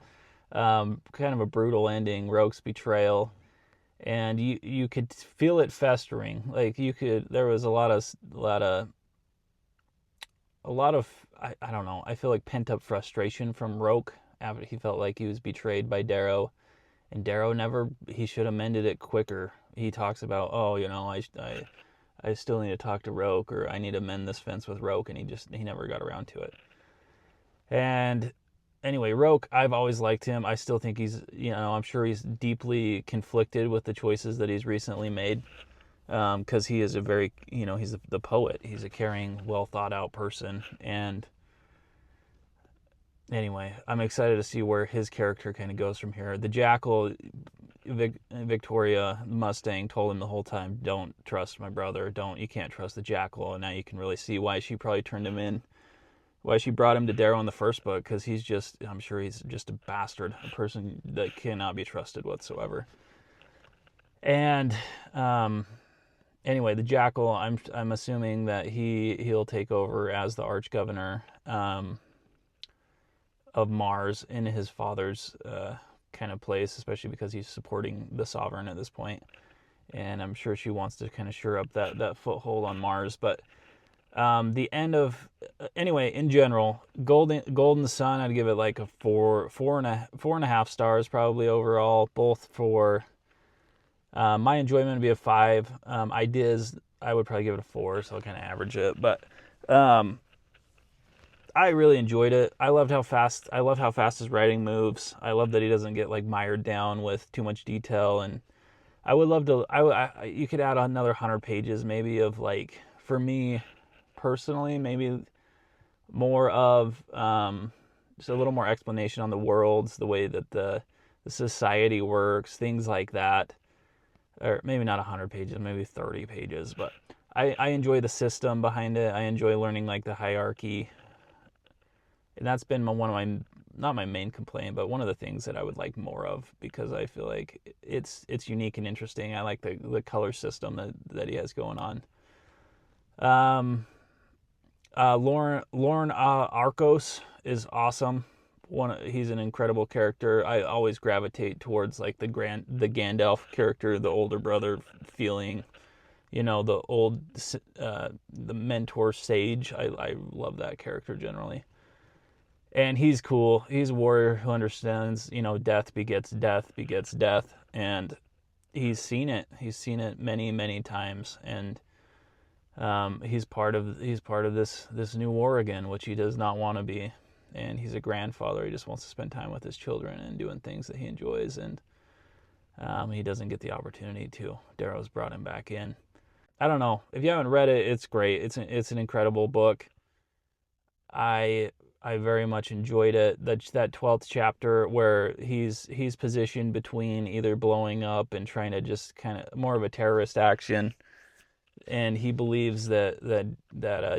Kind of a brutal ending. Roke's betrayal, and you could feel it festering. There was a lot of I don't know. I feel like pent up frustration from Roke after he felt like he was betrayed by Darrow, and Darrow he should have mended it quicker. He talks about, I still need to talk to Roke, or I need to mend this fence with Roke, and he never got around to it. And anyway, Roke, I've always liked him. I still think I'm sure he's deeply conflicted with the choices that he's recently made. Because he is he's the poet. He's a caring, well thought out person. And anyway, I'm excited to see where his character kind of goes from here. The jackal, Victoria Mustang told him the whole time, don't trust my brother. You can't trust the jackal. And now you can really see why she probably turned him in. Why she brought him to Darrow in the first book, because I'm sure he's just a bastard, a person that cannot be trusted whatsoever. And, anyway, the jackal, I'm assuming that he'll take over as the arch governor of Mars in his father's kind of place, especially because he's supporting the sovereign at this point. And I'm sure she wants to kind of shore up that foothold on Mars. But the end of anyway, in general, Golden Sun, I'd give it like a 4.5 stars probably overall, both for. My enjoyment would be a 5. Ideas, I would probably give it a 4, so I'll kind of average it. But I really enjoyed it. I love how fast his writing moves. I love that he doesn't get mired down with too much detail. And I would love to. You could add another 100 pages maybe of for me personally, maybe more of just a little more explanation on the worlds, the way that the society works, things like that. or maybe not 100 pages, maybe 30 pages, but I enjoy the system behind it. I enjoy learning like the hierarchy, and that's been one of my, not my main complaint, but one of the things that I would like more of, because I feel like it's unique and interesting. I like the color system that he has going on. Um, Lauren Arcos is awesome. He's an incredible character. I always gravitate towards like the Gandalf character, the older brother feeling, the old the mentor sage. I love that character generally. And he's cool. He's a warrior who understands, death begets death begets death, and he's seen it. He's seen it many, many times, and he's part of this new war again, which he does not want to be. And he's a grandfather. He just wants to spend time with his children and doing things that he enjoys, and he doesn't get the opportunity to. Darrow's brought him back in. I don't know if you haven't read it. It's great. It's an incredible book. I I very much enjoyed it. That 12th chapter where he's positioned between either blowing up and trying to just kind of more of a terrorist action, and he believes that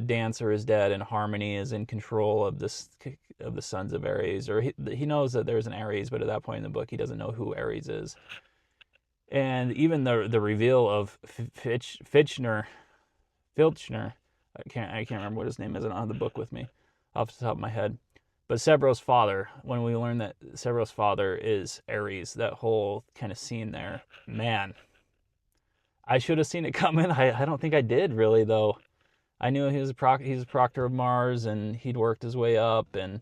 Dancer is dead and Harmony is in control of the Sons of Ares, or he knows that there's an Ares, but at that point in the book he doesn't know who Ares is. And even the reveal of Filchner, I can't remember what his name is. I don't have the book with me off the top of my head. But Severo's father, when we learn that Severo's father is Ares, that whole kind of scene there, man, I should have seen it coming. I don't think I did really though. I knew he's a proctor of Mars and he'd worked his way up, and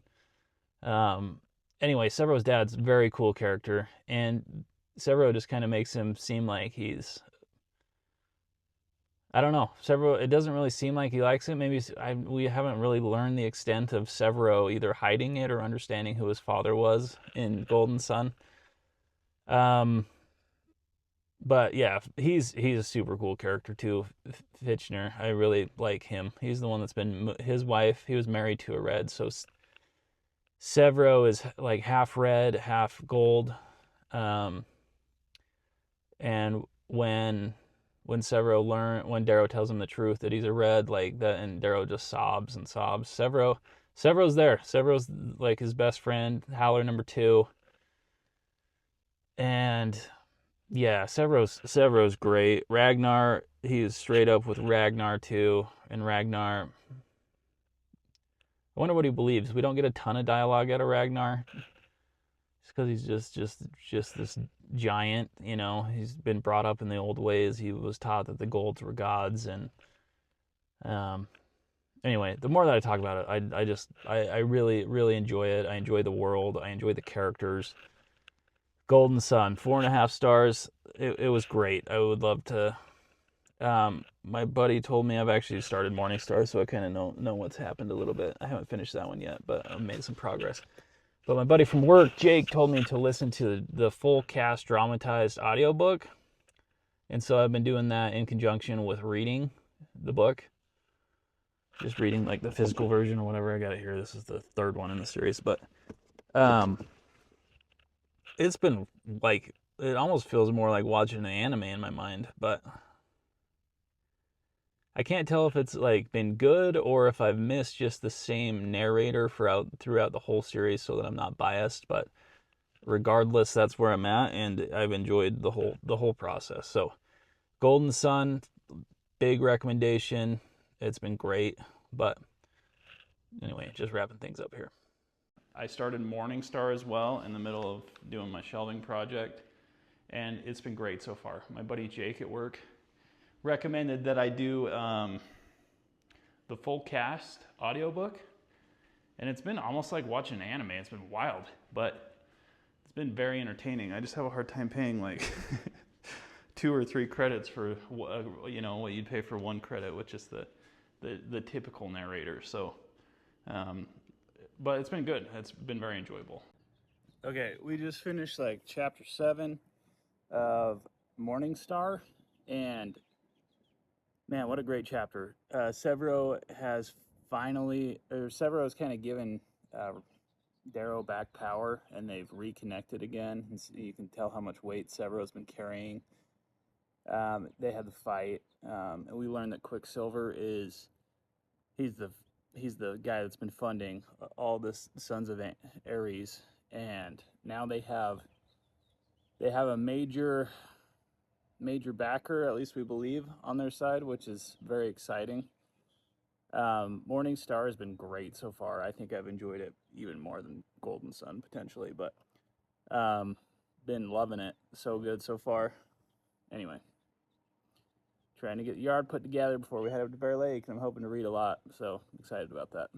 anyway, Severo's dad's a very cool character, and Severo just kind of makes him seem like he's, I don't know. Severo, it doesn't really seem like he likes it. Maybe we haven't really learned the extent of Severo either hiding it or understanding who his father was in Golden Sun. Um, but yeah, he's a super cool character too. Fitchner, I really like him. He's the one that's been his wife. He was married to a red, so Severo is like half red, half gold. Um, and when Darrow tells him the truth that he's a red, like that, and Darrow just sobs and sobs. Severo's there. Severo's like his best friend, Howler number 2. And yeah, Severo's great. Ragnar, he's straight up with Ragnar too. And Ragnar, I wonder what he believes. We don't get a ton of dialogue out of Ragnar. Just because he's just this giant, He's been brought up in the old ways. He was taught that the golds were gods, and um, anyway, the more that I talk about it, I really really enjoy it. I enjoy the world. I enjoy the characters. Golden Sun, 4.5 stars. It was great. I would love to. My buddy told me I've actually started Morning Star, so I kind of know what's happened a little bit. I haven't finished that one yet, but I've made some progress. But my buddy from work, Jake, told me to listen to the full cast dramatized audiobook. And so I've been doing that in conjunction with reading the book. Just reading like the physical version or whatever. I got it here. This is the third one in the series. But um, it's been like, it almost feels more like watching an anime in my mind. But I can't tell if it's like been good or if I've missed just the same narrator throughout the whole series, so that I'm not biased. But regardless, that's where I'm at, and I've enjoyed the whole process. So Golden Sun, big recommendation. It's been great. But anyway, just wrapping things up here. I started Morning Star as well in the middle of doing my shelving project, and it's been great so far. My buddy Jake at work recommended that I do the full cast audiobook, and it's been almost like watching anime. It's been wild, but it's been very entertaining. I just have a hard time paying like 2 or 3 credits for what you'd pay for 1 credit, which is the typical narrator. So, but it's been good. It's been very enjoyable. Okay, we just finished like chapter 7 of Morning Star, and man, what a great chapter. Severo has Severo's kind of given Darrow back power, and they've reconnected again. And so you can tell how much weight Severo's been carrying. They had the fight, and we learned that Quicksilver is he's the he's the guy that's been funding all the Sons of Ares, and now they have a major backer, at least we believe, on their side, which is very exciting. Morning Star has been great so far. I think I've enjoyed it even more than Golden Sun potentially, but um, been loving it. So good so far. Anyway, trying to get the yard put together before we head up to Bear Lake, and I'm hoping to read a lot. So excited about that.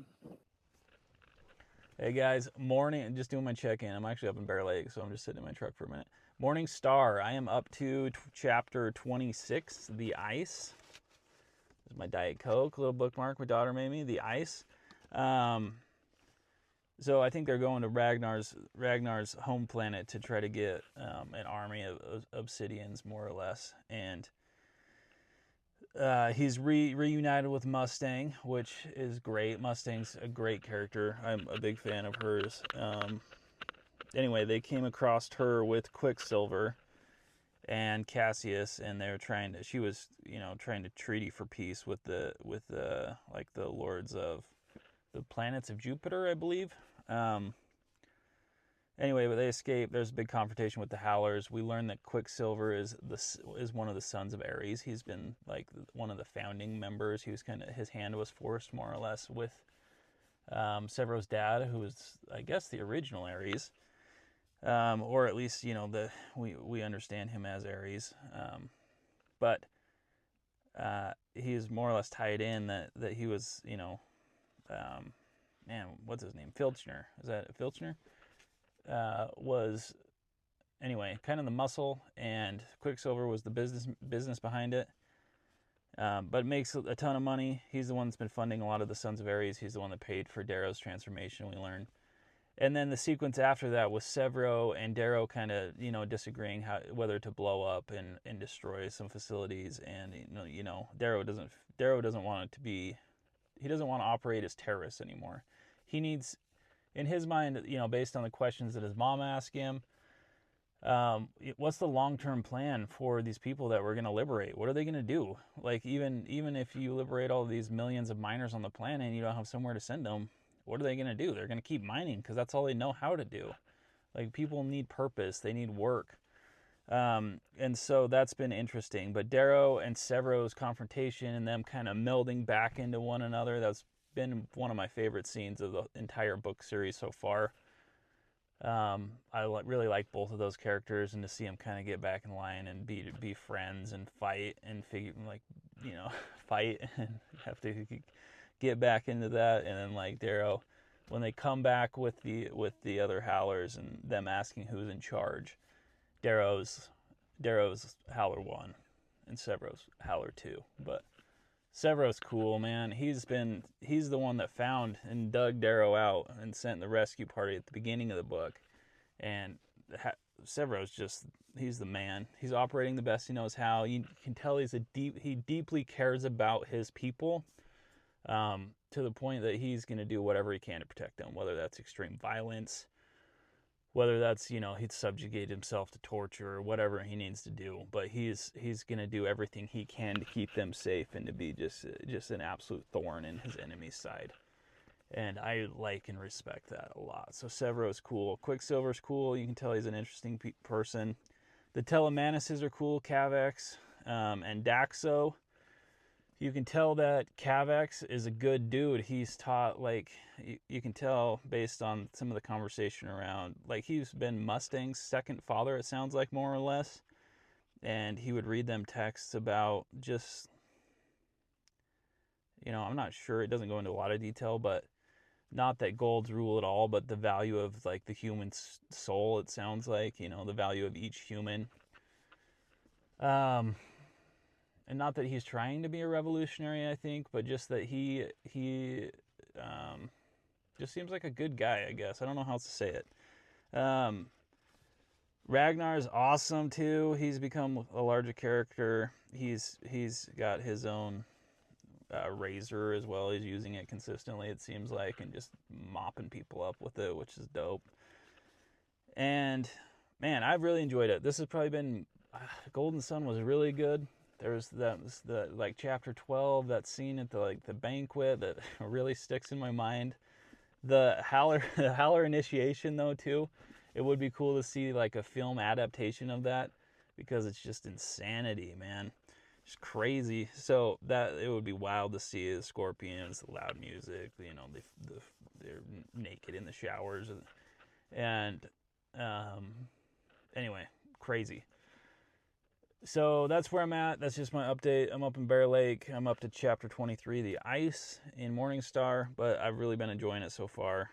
Hey guys, morning. Just doing my check-in. I'm actually up in Bear Lake, so I'm just sitting in my truck for a minute. Morning Star. I am up to chapter 26, The Ice. This is my Diet Coke, little bookmark my daughter made me. The Ice. So I think they're going to Ragnar's home planet to try to get an army of obsidians, more or less, and he's reunited with Mustang, which is great. Mustang's a great character. I'm a big fan of hers. Anyway, they came across her with Quicksilver and Cassius, and they were trying to. She was, trying to treaty for peace with the like the lords of the planets of Jupiter, I believe. Anyway, but they escape. There's a big confrontation with the Howlers. We learn that Quicksilver is one of the sons of Ares. He's been like one of the founding members. He was his hand was forced more or less with Severo's dad, who was, I guess, the original Ares, or at least we understand him as Ares. But he's more or less tied in that he was man, what's his name? Filchner. Is that Filchner? Was anyway kind of the muscle, and Quicksilver was the business behind it. But it makes a ton of money. He's the one that's been funding a lot of the Sons of Ares. He's the one that paid for Darrow's transformation, we learn. And then the sequence after that was Severo and Darrow kind of disagreeing whether to blow up and destroy some facilities. And Darrow doesn't want it to be. He doesn't want to operate as terrorists anymore. He needs, in his mind, based on the questions that his mom asked him, what's the long-term plan for these people that we're going to liberate? What are they going to do? Like, even if you liberate all of these millions of miners on the planet and you don't have somewhere to send them, what are they going to do? They're going to keep mining because that's all they know how to do. Like, people need purpose. They need work. And so that's been interesting. But Darrow and Severo's confrontation and them kind of melding back into one another, that's been one of my favorite scenes of the entire book series so far. I really like both of those characters, and to see them kind of get back in line and be friends and fight and fight and have to get back into that. And then like Darrow, when they come back with the other Howlers and them asking who's in charge, Darrow's Howler 1 and Severo's Howler 2. But Severo's cool, man. He's the one that found and dug Darrow out and sent the rescue party at the beginning of the book. And Severo's he's the man. He's operating the best he knows how. You can tell he deeply cares about his people, to the point that he's going to do whatever he can to protect them, whether that's extreme violence, whether that's he'd subjugate himself to torture or whatever he needs to do. But he's going to do everything he can to keep them safe and to be just an absolute thorn in his enemy's side. And I like and respect that a lot. So Severo's cool. Quicksilver's cool. You can tell he's an interesting person. The Telemanises are cool. Cavex and Daxo. You can tell that Cavex is a good dude. He's taught, like, you can tell based on some of the conversation around, like, he's been Mustang's second father, it sounds like, more or less. And he would read them texts about just, I'm not sure, it doesn't go into a lot of detail, but not that golds rule at all, but the value of, like, the human soul, it sounds like, the value of each human. And not that he's trying to be a revolutionary, I think, but just that he just seems like a good guy, I guess. I don't know how else to say it. Ragnar's awesome too. He's become a larger character. He's got his own razor as well. He's using it consistently, it seems like, and just mopping people up with it, which is dope. And man, I've really enjoyed it. This has probably been, Golden Sun was really good. There's the like chapter 12, that scene at the banquet that really sticks in my mind. The Howler the Howler initiation though too. It would be cool to see like a film adaptation of that because it's just insanity, man. Just crazy. So that it would be wild to see the Scorpions, the loud music, they're naked in the showers, and um, anyway, crazy. So that's where I'm at. That's just my update. I'm up in Bear Lake. I'm up to chapter 23, the ice in Morningstar, but I've really been enjoying it so far,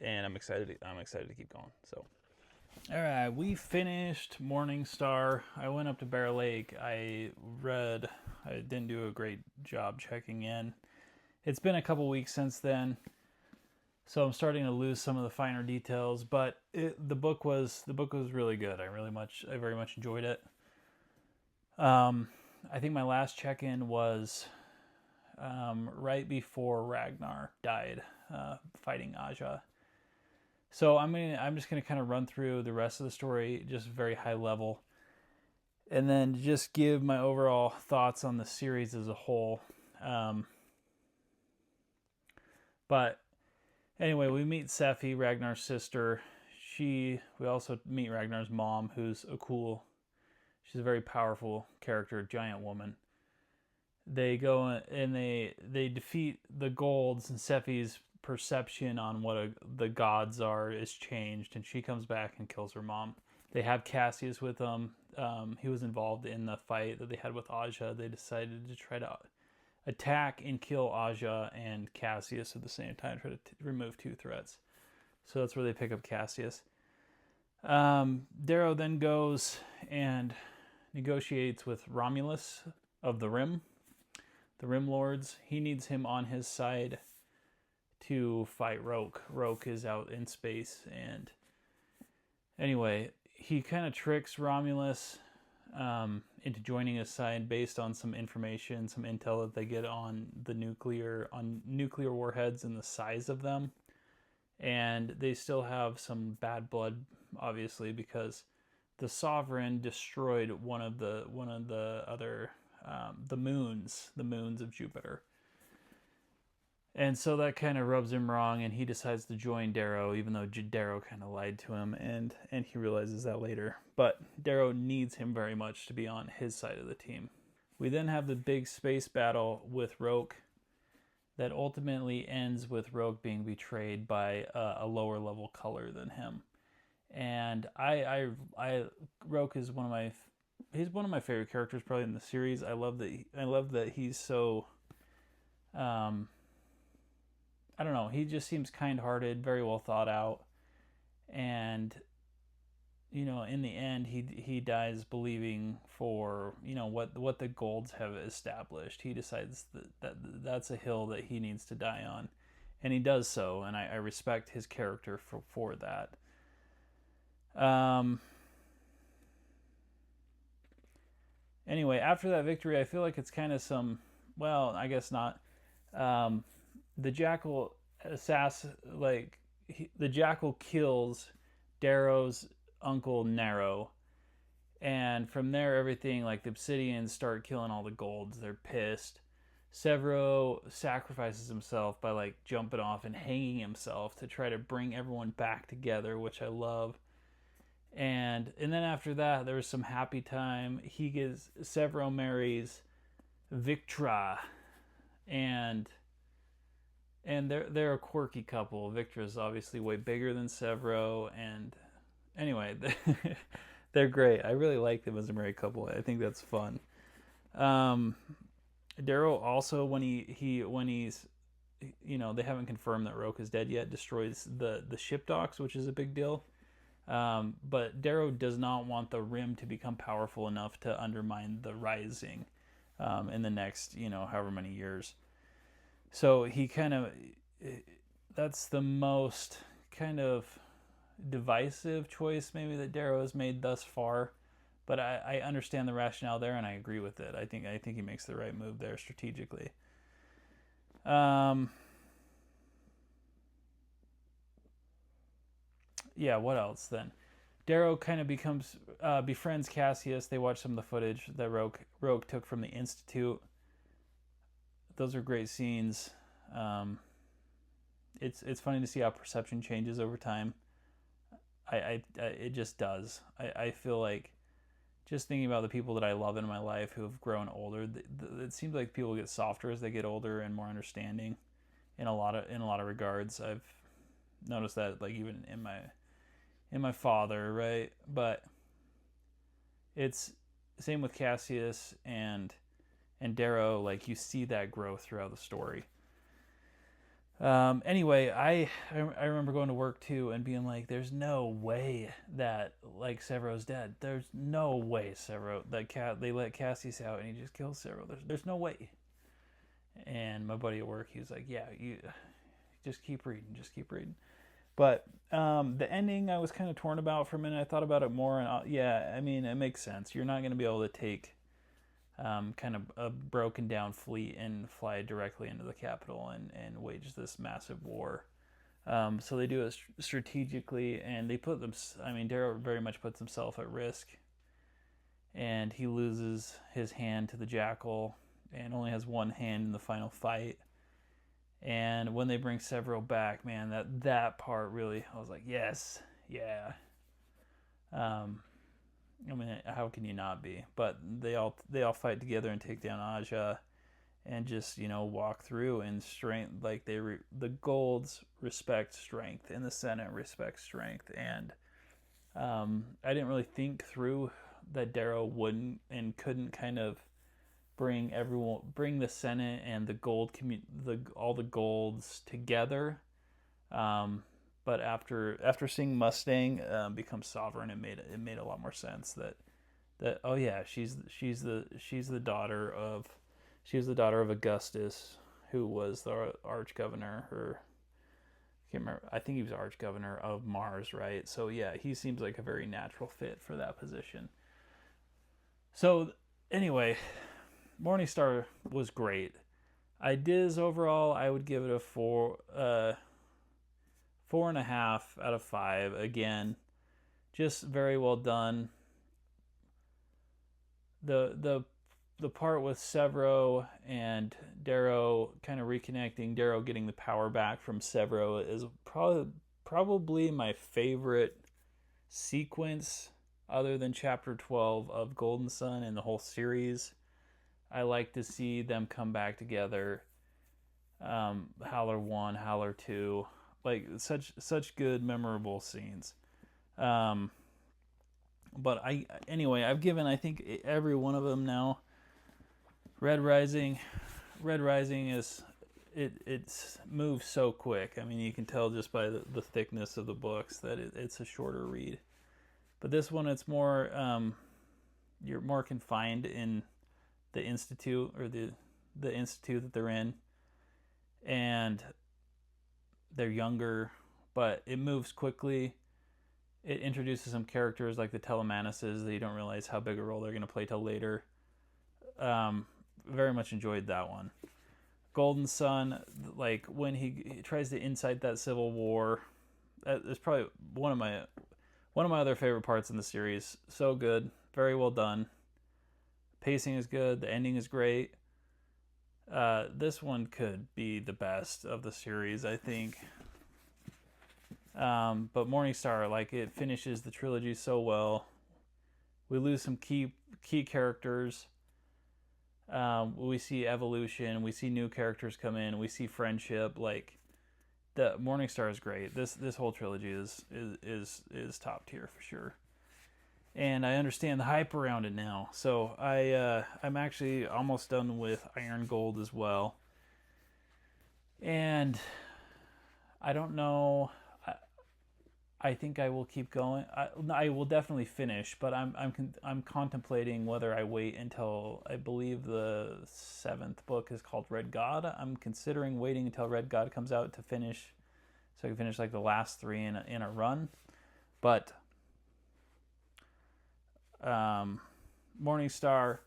and I'm excited. I'm excited to keep going. So, all right, we finished Morningstar. I went up to Bear Lake. I read. I didn't do a great job checking in. It's been a couple weeks since then, so I'm starting to lose some of the finer details. But the book was really good. I very much enjoyed it. I think my last check-in was right before Ragnar died, fighting Aja. So I'm just gonna kind of run through the rest of the story, just very high level, and then just give my overall thoughts on the series as a whole. But anyway, we meet Sephi, Ragnar's sister. We also meet Ragnar's mom, who's she's a very powerful character, giant woman. They go and they defeat the Golds, and Sephi's perception on what the gods are is changed, and she comes back and kills her mom. They have Cassius with them. He was involved in the fight that they had with Aja. They decided to try to attack and kill Aja and Cassius at the same time, try to remove two threats. So that's where they pick up Cassius. Darrow then goes and negotiates with Romulus of the Rim Lords. He needs him on his side to fight Roke. Roke is out in space, and anyway, he kind of tricks Romulus into joining his side based on some information, some intel that they get on nuclear warheads and the size of them. And they still have some bad blood, obviously, because the Sovereign destroyed one of the other the moons of Jupiter. And so that kind of rubs him wrong, and he decides to join Darrow, even though Darrow kind of lied to him, and he realizes that later. But Darrow needs him very much to be on his side of the team. We then have the big space battle with Roke that ultimately ends with Roke being betrayed by a lower level color than him. And Roke is one of my favorite characters probably in the series. I love that he's so I don't know, he just seems kind-hearted, very well thought out, and in the end he dies believing for what the Golds have established. He decides that's a hill that he needs to die on, and he does so, and I respect his character for that. Anyway, after that victory, I feel like it's kind of I guess not. The Jackal the Jackal kills Darrow's uncle Narrow, and from there everything, like the Obsidians start killing all the Golds. They're pissed. Severo sacrifices himself by like jumping off and hanging himself to try to bring everyone back together, which I love. And then after that, there was some happy time. Severo marries Victra, and they're a quirky couple. Victra's obviously way bigger than Severo, and anyway, they're great. I really like them as a married couple. I think that's fun. Darrow also, when he's they haven't confirmed that Roke is dead yet, destroys the ship docks, which is a big deal. But Darrow does not want the Rim to become powerful enough to undermine the Rising in the next, however many years. So he that's the most kind of divisive choice maybe that Darrow has made thus far. But I understand the rationale there, and I agree with it. I think he makes the right move there strategically. Yeah, what else then? Darrow kind of becomes befriends Cassius. They watch some of the footage that Rogue took from the Institute. Those are great scenes. Um, it's funny to see how perception changes over time. I it just does. I feel like just thinking about the people that I love in my life who have grown older, it seems like people get softer as they get older and more understanding in a lot of regards. I've noticed that like even in my father, right? But it's same with Cassius and Darrow. Like you see that growth throughout the story. Anyway, I remember going to work too and being like, "There's no way that like Severo's dead. There's no way Severo they let Cassius out and he just kills Severo. There's no way." And my buddy at work, he was like, "Yeah, you just keep reading, just keep reading." But the ending, I was kind of torn about for a minute. I thought about it more, and yeah, I mean, it makes sense. You're not going to be able to take kind of a broken down fleet and fly directly into the capital and wage this massive war. So they do it strategically, and they put them. I mean, Darrow very much puts himself at risk, and he loses his hand to the Jackal, and only has one hand in the final fight. And when they bring Severo back, man, that part really, I was like, yes, yeah. Um, I mean, how can you not be? But they all fight together and take down Aja, and just walk through in strength. Like the Golds respect strength, and the Senate respects strength. And I didn't really think through that Darrow wouldn't and couldn't kind of bring the Senate and all the Golds together. Um, but after seeing Mustang become sovereign, it made a lot more sense that oh yeah, she's the daughter of Augustus, who was the arch governor, or I can't remember. I think he was arch governor of Mars, right? So yeah, he seems like a very natural fit for that position. So anyway, Morningstar was great. Ideas overall, I would give it a 4.5 out of 5. Again, just very well done. The part with Severo and Darrow kind of reconnecting, Darrow getting the power back from Severo is probably my favorite sequence other than chapter 12 of Golden Sun and the whole series. I like to see them come back together. Howler 1, Howler 2, like such good memorable scenes. Um, but I've given I think every one of them now. Red Rising, Red Rising is it's moves so quick. I mean, you can tell just by the thickness of the books that it's a shorter read. But this one, it's more you're more confined in the institute, or the institute that they're in, and they're younger, but it moves quickly. It introduces some characters like the Telemanises that you don't realize how big a role they're going to play till later. Very much enjoyed that one. Golden Sun, like when he tries to incite that civil war, is probably one of my other favorite parts in the series. So good, very well done. Pacing is good. The ending is great. This one could be the best of the series, I think. But Morningstar, like it finishes the trilogy so well. We lose some key characters. We see evolution. We see new characters come in. We see friendship. Like the Morningstar is great. This whole trilogy is top tier for sure. And I understand the hype around it now. So I'm actually almost done with Iron Gold as well. And I don't know. I think I will keep going. I will definitely finish, but I'm contemplating whether I wait until I believe the 7th book is called Red God. I'm considering waiting until Red God comes out to finish, so I can finish like the last 3 in a run. But Morningstar,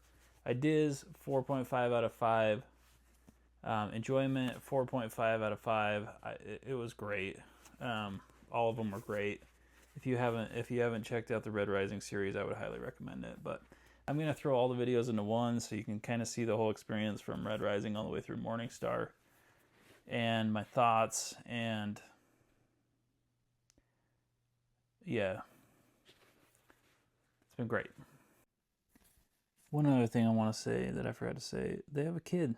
ideas 4.5 out of 5. Enjoyment 4.5 out of 5. It was great. All of them were great. If you haven't checked out the Red Rising series, I would highly recommend it. But I'm gonna throw all the videos into one so you can kind of see the whole experience from Red Rising all the way through Morningstar and my thoughts. And yeah, it's been great. One other thing I want to say that I forgot to say, they have a kid.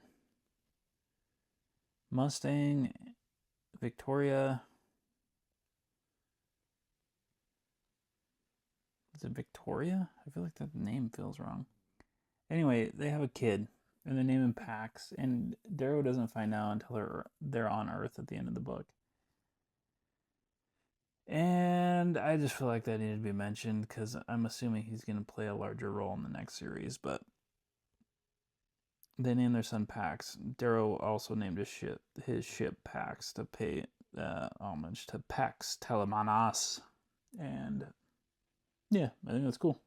Mustang Victoria. Is it Victoria? I feel like that name feels wrong. Anyway, they have a kid, and they name him Pax, and Darrow doesn't find out until they're on Earth at the end of the book. And I just feel like that needed to be mentioned because I'm assuming he's going to play a larger role in the next series. But they named their son Pax. Darrow also named his ship Pax to pay homage to Pax Telemanos. And yeah, I think that's cool.